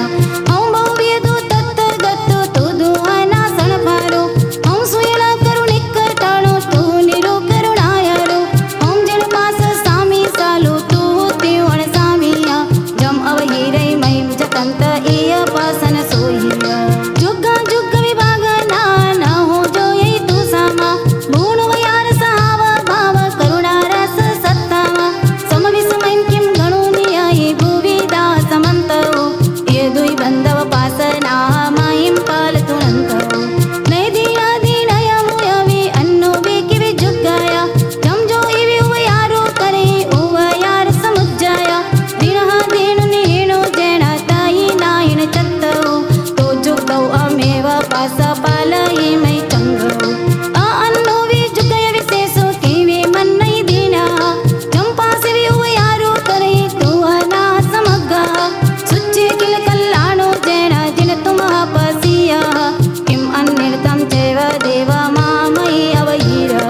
हम बहुवेदो तत्त गत्तो तुदु अनासन फारो हम सुयण करुणिक टाणो तू निरो करुणायरो हम जन पास सामी सालो तू त्योण सामिया जम अवहिरे मयिं जतंत इय पासन सोहिया जुग्गा जुग्ग विभाग ना न हो जो यही तू सामा भूण वयार सहाव भाव करुणा रस सत्तावा समविसमयं किं गणो न्यायी भुवि दासमंतो ये दुई बंधव पासना मयिं पालतु नंतो नैदिया दीनय मुयवि अन्नो वे किवि जुग्गाया जम जो इवि उवयारो करे उवयार समुज्जाया दीनहा दीनु निहीनो जेणा ताई नायिन चत्तो तो जुग्गौ अमेव पास पालयि मै चंगो आ अन्नो वे जुग्गय विशेषो किवि मन्नई दीना जम पास वे उवयारो करे तू अना समग्गा सुच्चे किल कल्याणो जेणा जिन तुम पसिया किम अन्निर्तम चैव देव मामयि अवहिरा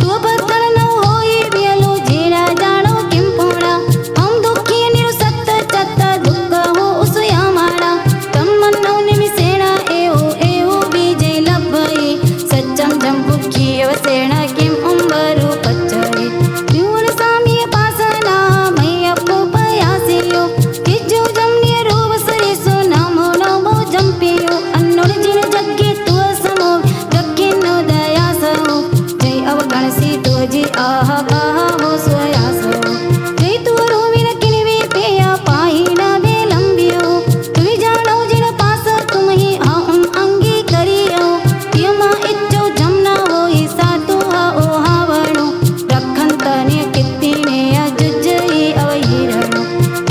तू बद्धन न होई बियलो जेणा जानो किम पूर्णा हम दुखी निरुसत्त चत्त दुःख हो उसयामाणा तम्मन्नो निमिषेण एवो विजय लभ्यते सच्चम जम बुद्धि अवसेण किम उम्बरु पच्चये न्यून साम्य पासना मय्यप्पु पयासियो किज्जु जम निरूप सरिसो नमो नमो जम्पियो अन्नोन जिन जग्गे तु समो दक्खिनो दयासो जय अवगणसी तुझी आह आह हो स्वयासो जय तु रोविन किनिवे पेया पाई न बेलंबियो तुई जानो जिन पास तुम ही आउं अंगी करियो यमा इच्चो जमना होई सातु ओ हावणो रखंत ने कित्ती ने अजुजई अवहिरणो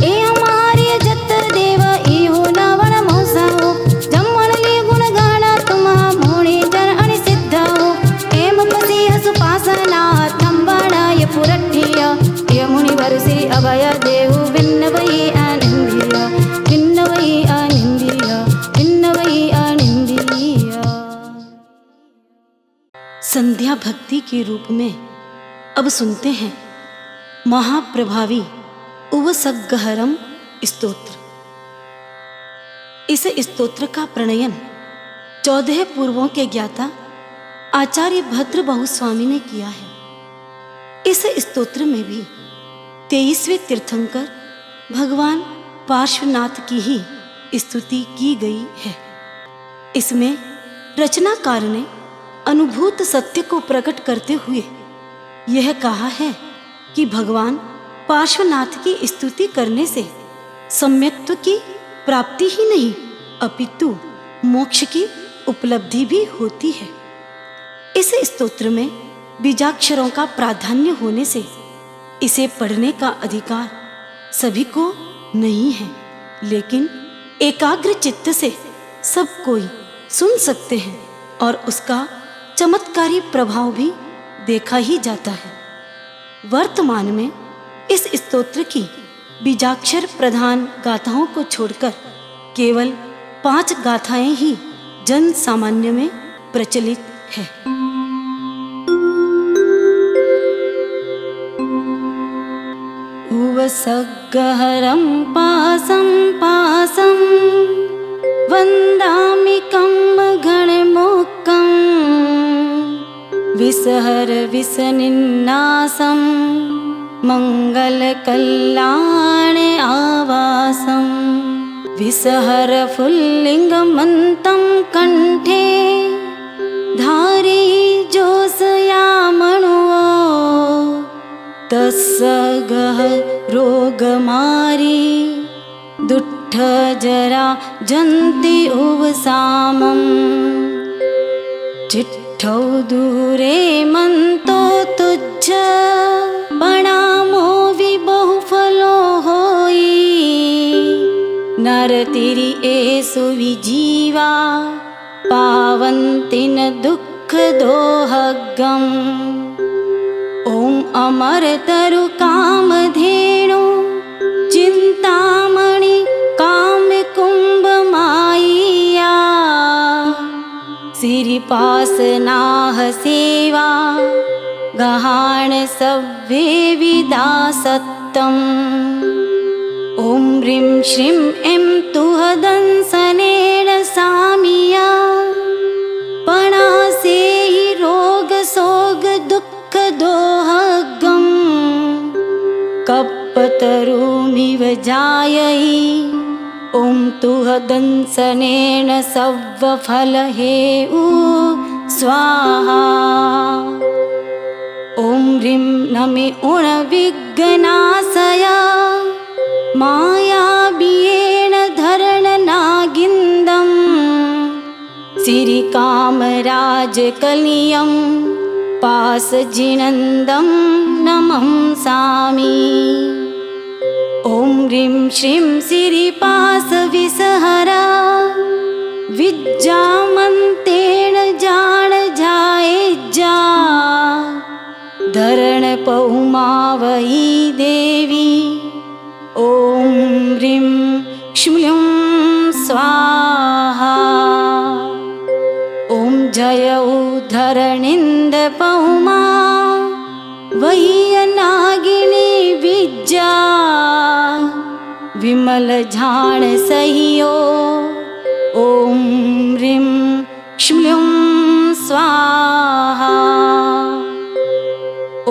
ए हमारे जत देव इहो नवन मोसाओ जमवन ले गुण गाना तुम मोणे जन अणि सिद्धाओ एम पसी हसुपासना थंबणाय पुरठिया य मुनि वरसी अभय देव विन्नवई आनंदिया विन्नवई आनंदिया विन्नवई आनंदिया। संध्या भक्ति के रूप में अब सुनते हैं महाप्रभावी उवसग्गहरम स्तोत्र। इस स्तोत्र का प्रणयन 14 पूर्वों के ज्ञाता आचार्य भद्र बहुस्वामी ने किया है। इस स्तोत्र में भी 23वें तीर्थंकर भगवान पार्श्वनाथ की ही स्तुति की गई है। इसमें रचनाकार ने अनुभूत सत्य को प्रकट करते हुए यह कहा है कि भगवान पार्श्वनाथ की स्तुति करने से सम्यक्त्व की प्राप्ति ही नहीं अपितु मोक्ष की उपलब्धि भी होती है। इस स्तोत्र में बीजाक्षरों का प्राधान्य होने से इसे पढ़ने का अधिकार सभी को नहीं है, लेकिन एकाग्र चित्त से सब कोई सुन सकते हैं और उसका चमत्कारी प्रभाव भी देखा ही जाता है। वर्तमान में इस स्तोत्र की बीजाक्षर प्रधान गाथाओं को छोड़कर केवल 5 गाथाएं ही जन सामान्य में प्रचलित है। उवसग्गहरं पासं पासं वन्दामि कम्मघनमोक्कं विसहर विसनिन्नासं मंगलकल्याण आवासं विसहर फुल्लिंगमन्तं कंठे धारी जोसयामणुओ तस्सगः रोगमारी दुट्ठ जरा जन्ति उवसामं चिट्ठौ दूरे मंतो तुज्ज बणा तिरि एषु विजीवा पावन्ति न दुःखदोहगम्। ॐ अमरतरु कामधेनु चिन्तामणि कामकुम्भमायिया सिरिपासनाः सेवा गहाण सव्ये विदासत्तम्। ॐ ह्रीं श्रीं ऐं तुहदंसनेन सामिया पणासेहि रोगशोकदुःखदोहगम्। कप्पतरुमिव जायहि ॐ तुहदंसनेन सव्वफलहेउ स्वाहा। ॐ ह्रीं नमे उणविघ्नाशय मायाबियेण धरणनागिन्दम्। सिरिकामराजकलियं पासजिनन्दं नमंसामि। ॐ ह्रीं श्रीं सिरिपासविसहरा विज्जामन्तेन जाणजायेज्जा धरणपौमावयि देवी। ॐ ह्रीं क्ष्म्लुं स्वाहा। ॐ जयौ धरणीन्दपौमा वह्यनागिनी विज्जा विमलझाणसह्यो। ॐ ह्रीं क्ष्म्लुं स्वाहा।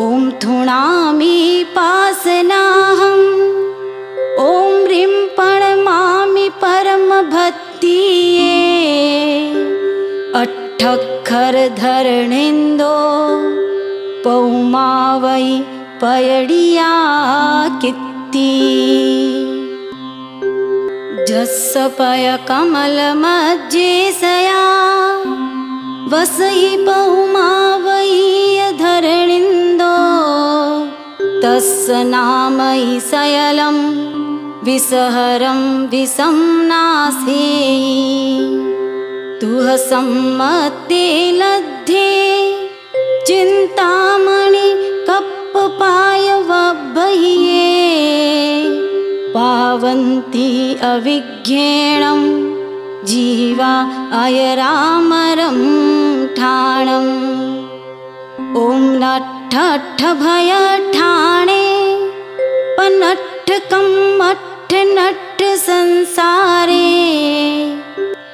ॐ थुणामि पासनाहम् ॐ ह्रीं प्रणमामि परमभक्तिये। अट्ठक्षरधरणेन्दो पौमावै पयडिया कीर्ति। जस्सपय कमलमज्जेशया वसहि पौमावै धरणीन्दो। तस्य नामहि शयलं विसहरं विषं नासेहि। तुह सम्मते लद्धे चिन्तामणि कप्पपायवबह्ये। पावन्ति अविज्ञेयं जीवा अयरामरं ठाणम्। ॐ नट्ठभयठाणे पनट्ठकं मट्ठनट्ठ संसारे।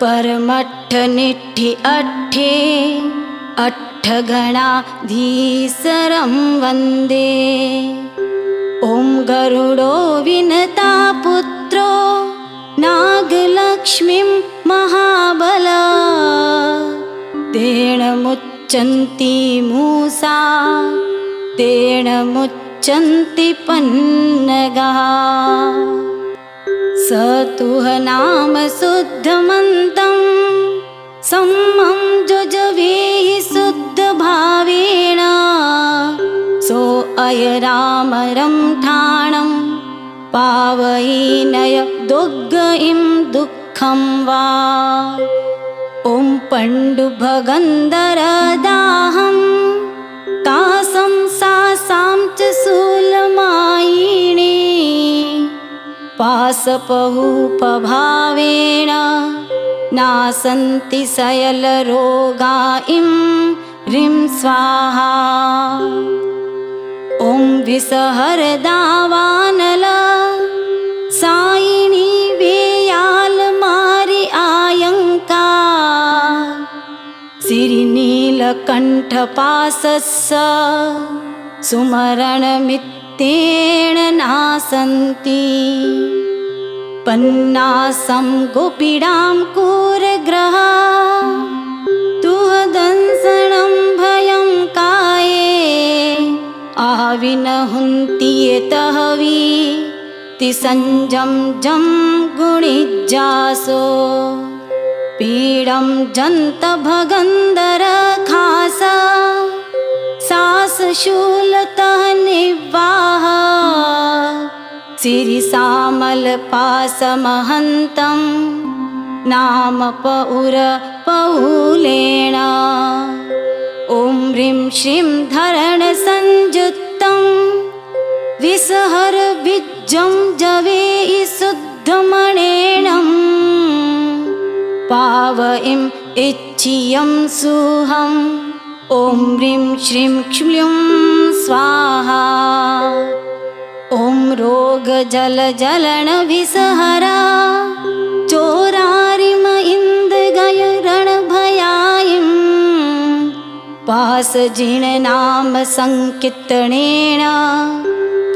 परमट्ठनिट्ठि अट्ठे अट्ठगणाधीशरं वन्दे। ॐ गरुडो विनता पुत्रो नागलक्ष्मीं महाबला। तेन मुच्यन्ति मूषा तेन मुच्यन्ति पन्नगाः। स तुह नाम शुद्धमन्तं सम्मं जजवेहि शुद्धभावेन। सो अयरामरं ठाणं पावयिनय दुग्गहिं दुःखं वा। ॐ पण्डुभगन्धरदाहं कासं सासां च शूलमायिनी। पाशपहुपभावेन नासन्ति शयलरोगा इं ह्रीं स्वाहा। ॐ विषहरदावानल सायिनी वेयालमारि आयङ्का। सिरिनीलकण्ठपाशस्य सुमरणमित्तेन नासन्ति। पन्नासं गोपीडां कूरग्रहा तुहदंसनं भयं काये। आविनहुन्ति यतहवि तिसञ्जं जं गुणिजासो। पीडं जन्त भगन्धर खास सासशूलतः निवाह। सिरिसामलपासमहन्तं नाम पौलेण ॐ ह्रीं श्रीं धरणसंयुक्तं विसहर बीजं जवेयि शुद्धमणेनं पावयिं इच्छियं सुहं ॐ ह्रीं श्रीं क्ष्म्लुं स्वाहा ॐ रोगजलजलन विसहरा चोरारिम इन्दगय रणभयायिं पासजिननाम संकीर्तनेन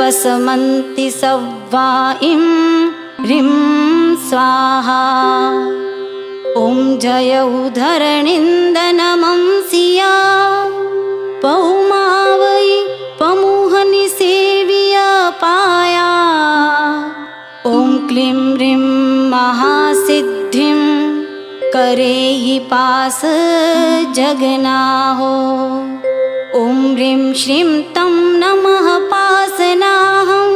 पसमन्ति सव्वाइं ह्रीं स्वाहा ॐ जय उदरनिन्दनमं सिया पौमावयि पमुहनि सेविया पाया ॐ क्लीं ह्रीं महासिद्धिं करेहि पास जगनाहो ॐ ह्रीं श्रीं तं नमः पासनाहं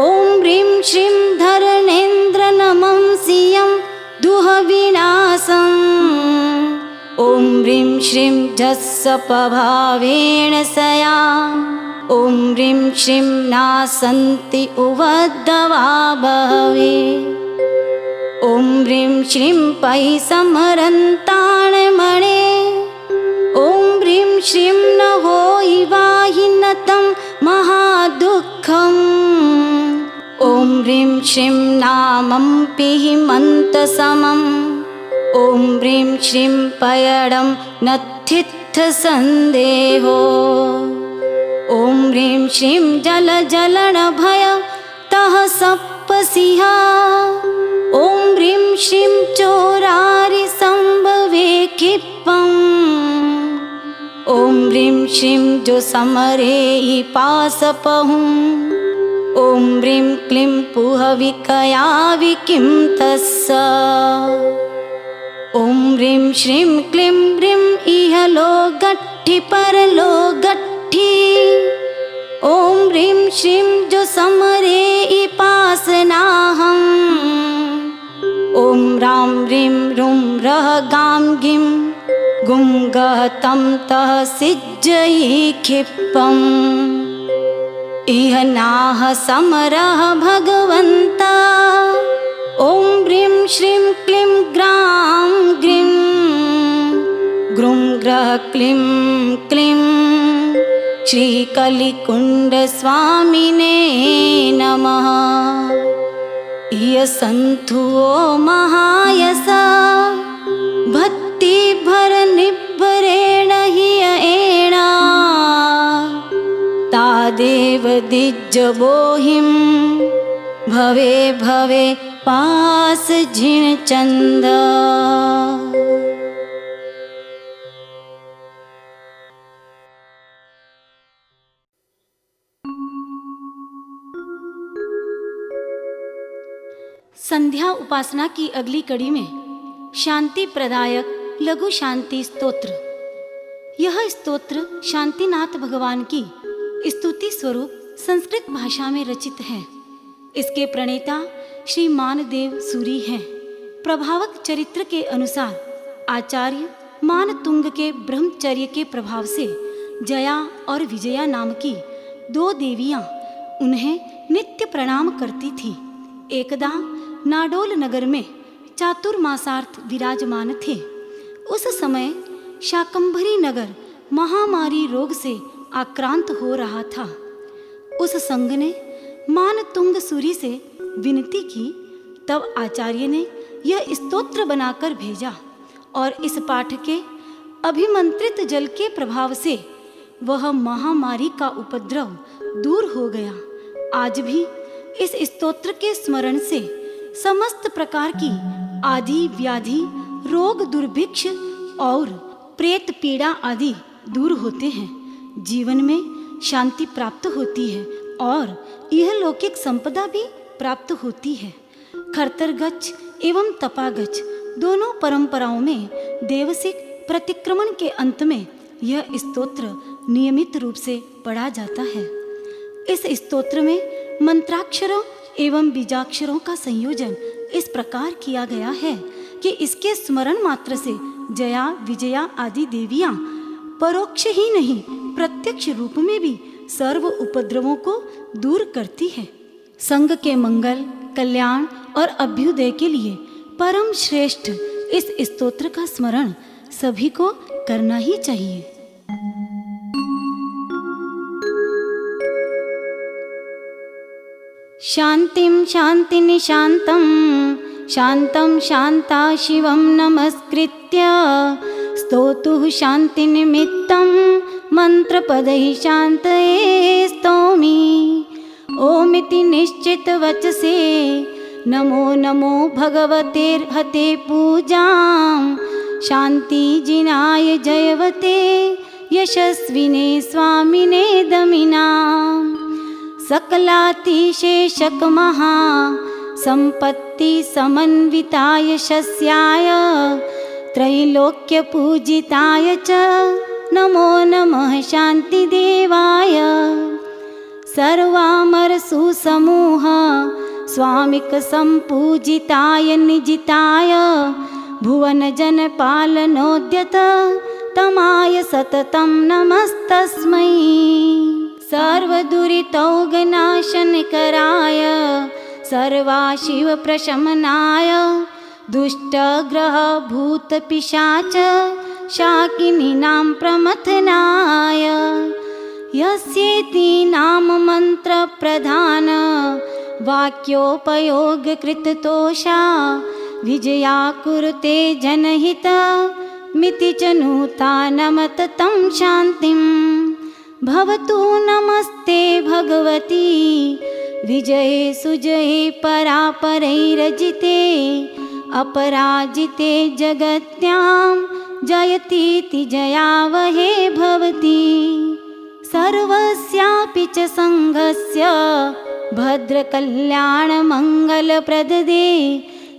ॐ ह्रीं श्रीं धरणेन्द्रनमं सियं दुःखविनाशम् ॐ ह्रीं श्रीं जस्सपभावेन सया ॐ ह्रीं श्रीं नासन्ति उवद्धवा बहवे ॐ ह्रीं श्रीं पै समरन्ताणमणे ॐ ह्रीं श्रीं न होयि वाहिनतं महादुःखम् ॐ ह्रीं श्रीं नामं पिहि मन्तसमम् ॐ ह्रीं श्रीं पयडं नत्थित्थ सन्देहो ॐ ह्रीं श्रीं जलजलनभय तः सप्पसिहा ॐ ह्रीं श्रीं चोरारि संभवे क्षिप्पम् ॐ ह्रीं श्रीं जो समरेहि पासपहुं ॐ ह्रीं क्लीं पुहविकया विकिं तस्स ॐ ह्रीं श्रीं क्लीं ह्रीं इहलो गट्ठि परलो गट्ठि ॐ ह्रीं श्रीं जो समरेहि पासनाहं ॐ रां ह्रीं रुं रः गां गिं गुं गः तं तः सिज्जयि क्षिप्पम् इह नाह समरः भगवन्ता ॐ ह्रीं श्रीं क्लीं ग्रां ग्रीं ग्रुं ग्रह क्लीं क्लीं श्रीकलिकुण्डस्वामिने नमः यसन्तु ओ महायसा भक्तिभरनिब्बरेण हि एणा तादेव दिज्जबोहिं भवे भवे पास झिणचन्द। संध्या उपासना की अगली कड़ी में शांति प्रदायक लघु शांति स्तोत्र। यह स्तोत्र शांतिनाथ भगवान की स्तुति स्वरूप संस्कृत भाषा में रचित है। इसके प्रणेता श्री मानदेव सूरी हैं। प्रभावक चरित्र के अनुसार आचार्य मानतुंग के ब्रह्मचर्य के प्रभाव से जया और विजया नाम की दो देवियां उन्हें नित्य प्रणाम करती थीं। एकदा नाडोल नगर में चातुर्मासार्थ विराजमान थे। उस समय शाकंभरी नगर महामारी रोग से आक्रांत हो रहा था। उस संघ ने मानतुंग सूरी से विनती की। तब आचार्य ने यह स्तोत्र बनाकर भेजा और इस पाठ के अभिमंत्रित जल के प्रभाव से वह महामारी का उपद्रव दूर हो गया। आज भी इस स्तोत्र के स्मरण से समस्त प्रकार की आदि व्याधि रोग दुर्भिक्ष और प्रेत पीड़ा आदि दूर होते हैं। जीवन में शांति प्राप्त होती है और यह लौकिक संपदा भी प्राप्त होती है। खरतरगच्छ एवं तपागच्छ दोनों परंपराओं में देवसिक प्रतिक्रमण के अंत में यह स्तोत्र नियमित रूप से पढ़ा जाता है। इस स्तोत्र में मंत्राक्षरों एवं बीजाक्षरों का संयोजन इस प्रकार किया गया है कि इसके स्मरण मात्र से जया, विजया आदि देवियां परोक्ष ही नहीं प्रत्यक्ष रूप में भी सर्व उपद्रवों को दूर करती है। संघ के मंगल, कल्याण और अभ्युदय के लिए परम श्रेष्ठ इस स्तोत्र का स्मरण सभी को करना ही चाहिए। शांतिं शांतिनिशांतं शांतं शांता शिवं नमस्कृत्य स्तोतुः शांतिनिमित्तं मंत्रपदैः शान्तये स्तौमि। ओमिति निश्चित वचसे नमो नमो भगवतेर्हते पूजां शांति जिनाय जयवते यशस्विने स्वामिने दमिनां। सकलातिशेषक महा संपत्ति समन्विताय शस्याय त्रैलोक्य पूजिताय च नमो नमः शांतिदेवाय। सर्वामर सुसमूह स्वामिक संपूजिताय निजिताय भुवन जन पालनोद्यत तमाय सततं नमस्तस्मै। सर्वदुरितौघनाशनकराय सर्वाशिव प्रशमनाय दुष्टग्रह भूतपिशाच शाकिनीनां प्रमथनाय। यस्येति नाम मंत्र प्रधान वाक्योपयोगकृततोषा विजया कुरुते जनहित मिति च नूता नमत तं शान्तिं। भवतु नमस्ते भगवती विजये सुजये परापरैरजिते अपराजिते जगत्यां जयतीति जयावहे भवती। सर्वस्यापि च संघस्य भद्रकल्याणमङ्गलप्रददे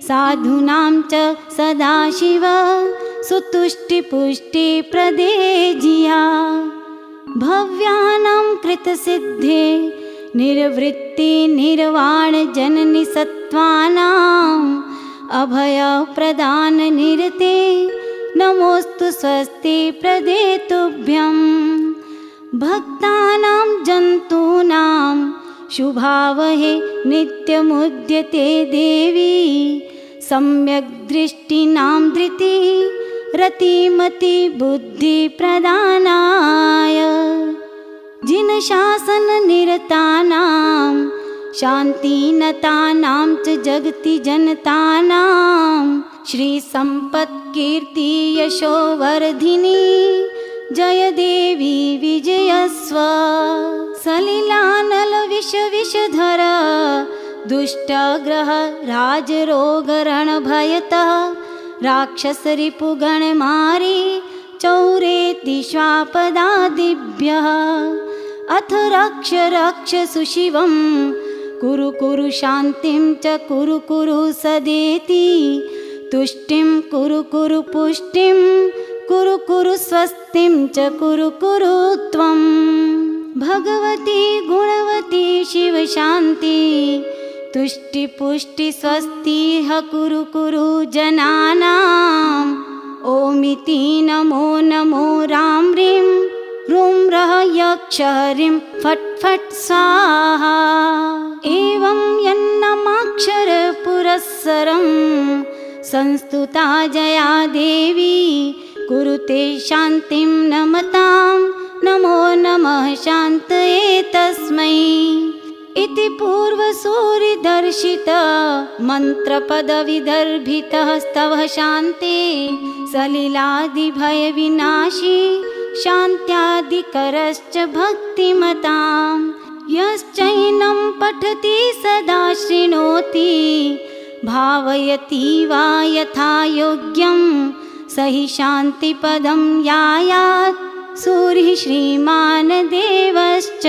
साधूनां च सदाशिव सुतुष्टिपुष्टिप्रदे जिया। भव्यानां कृतसिद्धे निर्वृत्ति निर्वाण जननि सत्त्वानाम् अभयप्रदान निरते नमोस्तु स्वस्ति प्रदे तुभ्यं। भक्तानां जन्तूनां शुभावहे नित्यमुद्यते देवी सम्यक् दृष्टिनां धृति रतिमति बुद्धि प्रदानाय। जिन शासन निरतानां शान्तिनतानां च जगति जनतानां श्री संपत् कीर्ति यशोवर्धिनी जय देवी विजयस्व। सलिलानल विष विषधर दुष्टग्रह राजरोगरण भयतः राक्षस रिपुगण मारी चौरेति श्वापदादिभ्यः। अथ रक्ष रक्ष सुशिवं कुरु कुरु शान्तिं च कुरु कुरु सदेति। तुष्टिं कुरु कुरु पुष्टिं कुरु कुरु स्वस्तिं च कुरु कुरु त्वं। भगवती गुणवती शिव शान्ति तुष्टि पुष्टि स्वस्तिः कुरु कुरु जनानाम्। ओमिति नमो नमो रां ह्रीं रूं रः यक्ष हरिं फट् फट् स्वाहा। एवं यन्नमाक्षर पुरस्सरं संस्तुता जया देवी कुरुते शान्तिं नमतां नमो नमः शान्तये तस्मै। इति पूर्वसूरिदर्शित मन्त्रपदविदर्भितः स्तवः शान्ते सलिलादिभयविनाशी शान्त्यादिकरश्च भक्तिमतां। यश्चैनं पठति सदा शृणोति भावयति वा यथा योग्यं स हि शान्तिपदं यायात् सूरिः श्रीमान् देवश्च।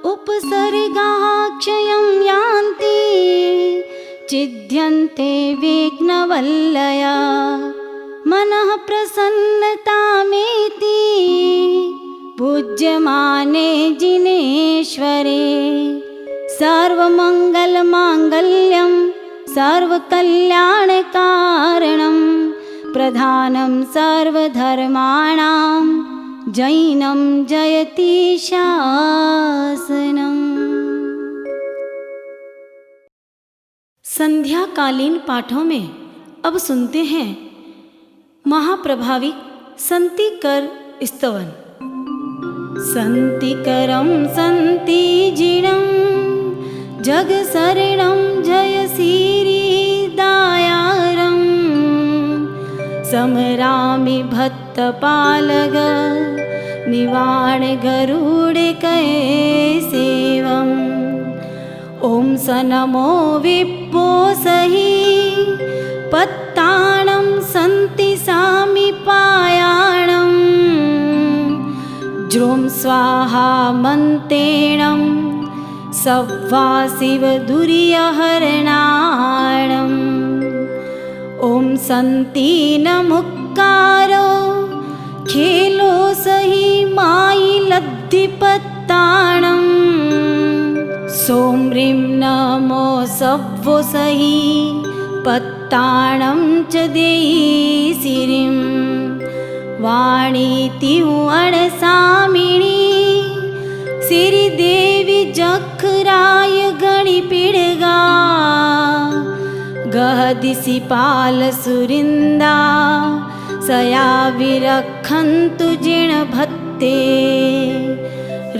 उपसर्गाः क्षयं यान्ति चिद्यन्ते विघ्नवल्लया। मनः प्रसन्नतामेति पूज्यमाने जिनेश्वरे सर्वमङ्गलमाङ्गल्यं सर्वकल्याणकारणं प्रधानं सर्वधर्माणां जैनं जयति शासनम्। संध्याकालीन पाठों में अब सुनते हैं महाप्रभावी संतिकर स्तवन। संतिकरं संतिजिनं जगशरणं जयसिरिदायारं समरामि भक्तपालग निवाण गरुडकैसेवम्। ॐ स नमो विप्पो सहि पत्ताणं सन्ति सामिपायाणं ज्रों स्वाहा मन्तेणं सव्वा शिवदुर्यहरणाणम्। ॐ सन्ति नमुक्कारो खेलो सहि मायि लब्धिपत्ताणम् सोम्रीं नमो सव्वो सहि पत्ताणं च देयि सिरिं वाणीति अणसामिणी सिरिदेवी जखराय गणिपिडगा गहदिसि पालसुरिन्दा सया विरक्षन्तु जिणभत्ते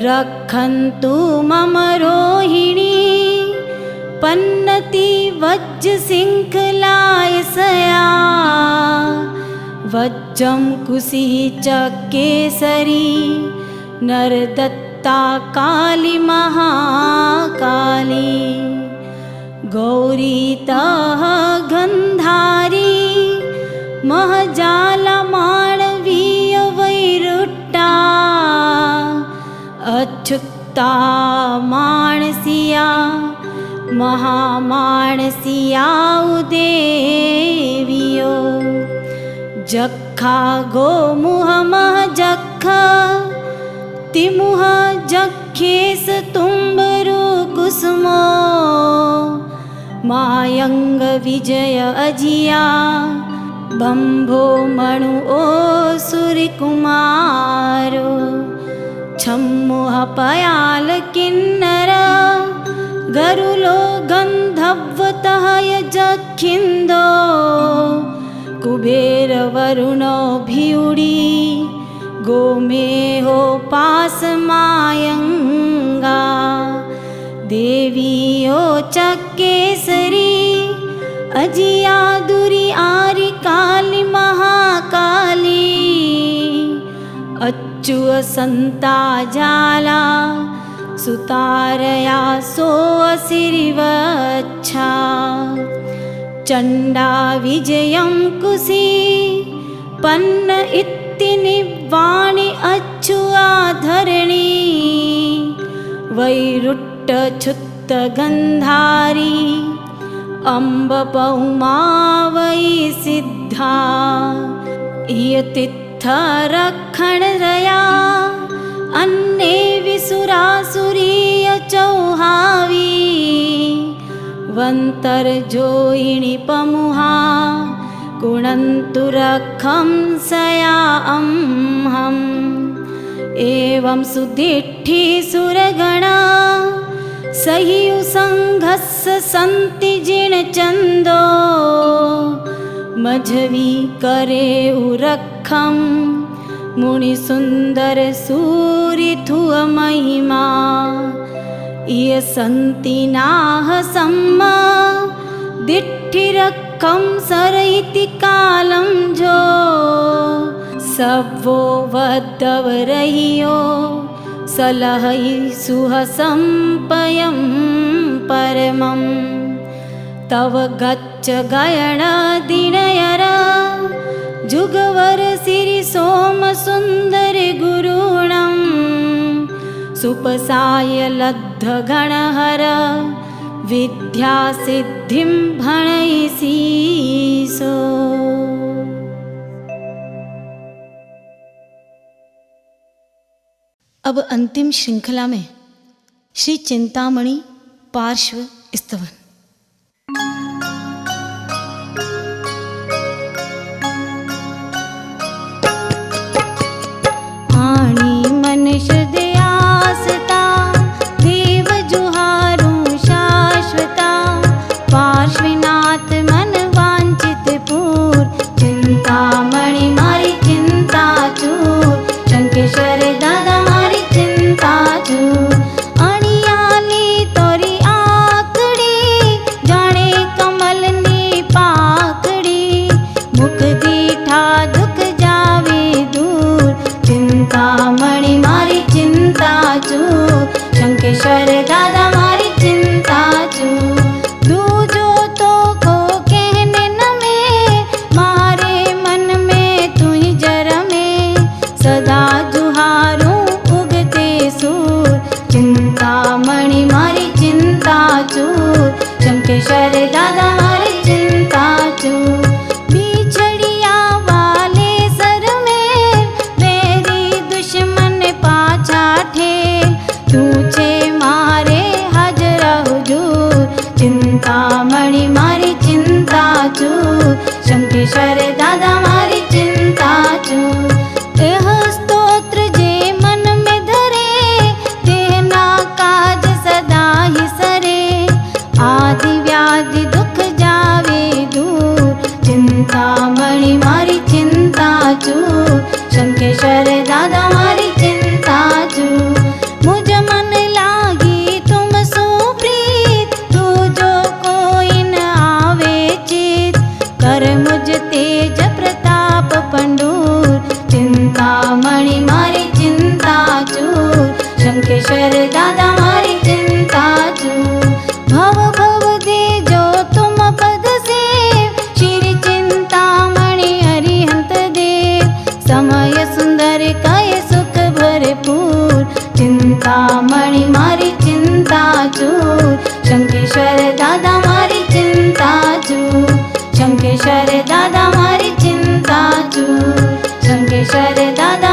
रक्षन्तु मम रोहिणी पन्नति वज्रशृङ्खलाय सया वज्रं कुशी च केसरी नरदत्ता काली महाकाली गौरीतः गन्धारी महजालमाणवीयवैरुट्टा अच्युता मानसिया महामानसिया उदेवियो जक्खा गोमुहमः जक्खा तिमुह जखेस तुम्बरु कुसुमो मायंग विजय अजिया बंभो मणु ओ सूर्यकुमारो छम्मुह पयाल किन्नर गरुलो गंधर्वतः यजखिंदो कुबेर वरुणो भिउडी गोमेहो पासमायंगा देवियो चकेसरी अजियादुरी आरी काली महाकाली अच्युअ संता जाला सुतारया सो असिरिवच्छा चंडा विजयं कुशी पन्न इत्ति निवाणि अच्युआ धरणी वैरुट्ट छुत्त गंधारी अम्ब पौमा वै सिद्धा इयतित्थ रक्षण रया अन्ने विसुरासुरीय चौहावी वंतर जोइणी पमुहा कुणन्तु रक्षं सया अम्हम् एवं सुदिट्ठी सुरगणा सहियु संघस्स सन्ति जिनचन्दो मझवी करे उरक्षं मुनिसुन्दर सूरिथुअ महिमा इय सन्ति नाह सम्मा दिट्ठिरक्षं सरइति कालं जो सवो वद्धव रहियो सलहै सुहसंपयं परमं तव गच्छ गयण दिनयर जुगवर सिरि सोम सुंदर गुरुणं सुपसाय लब्ध गणहर विद्या सिद्धिं भणैसीसो। अब अंतिम श्रृंखला में श्री चिंतामणि पार्श्व स्तवन। आणी मन शुद्ध आसता, देव जुहारूं शाश्वता, पार्श्वनाथ मन वांछित पूर, चिंतामणि मारी चिंता चूर, शंकेश्वर दादा मारी चिंता चूर। अणियाली तोरी आकड़ी, जाने कमलनी पाकड़ी, मुख दीठा दुख जावे दूर, चिंतामणि मारी चिंता चूर, शंकेश्वर दादा मारी चिंता चूर। दूजो तो को कहने न में, मारे मन में तू ही जर में, सदा जुहारूं उगते सूर, चिंतामणि मारी चिंता चूर, शंकेश्वर दादा मारी चिंता चूर। बिछड़िया वाले सर में, बैरी दुश्मन पाछा ठेल, तूछे मारे हाजर हुजूर, चिंतामणि मारी चिंता चूर, शंकेश्वर दादा मारी चिंता चूर। एह स्तोत्र जे मन में धरे, तेना काज सदा ही सरे, आदि व्याधि दुख जावे दूर, चिंतामणि मारी चिंता चूर, शंकेश्वर दादा मारी चिंता चूर। मुझ मन लागी तुम सुप्रीत, तू जो कोई न आवे चित, कर मुझ तेज प्रताप पंडूर, चिंतामणि मारी चिंता चूर, शंकेश्वर दादा मारी चिंता चूर। भव भव दे जो तुम पद सेव, श्री चिंतामणि हरिहंत देव, समय सुंदर कय सुख भरपूर, चिंतामणि मारी चिंता चूर, शंकेश्वर दादा मारी चिंता चूर, शंकेश्वर दादा मारी चिंता चूर, शंकेश्वर दादा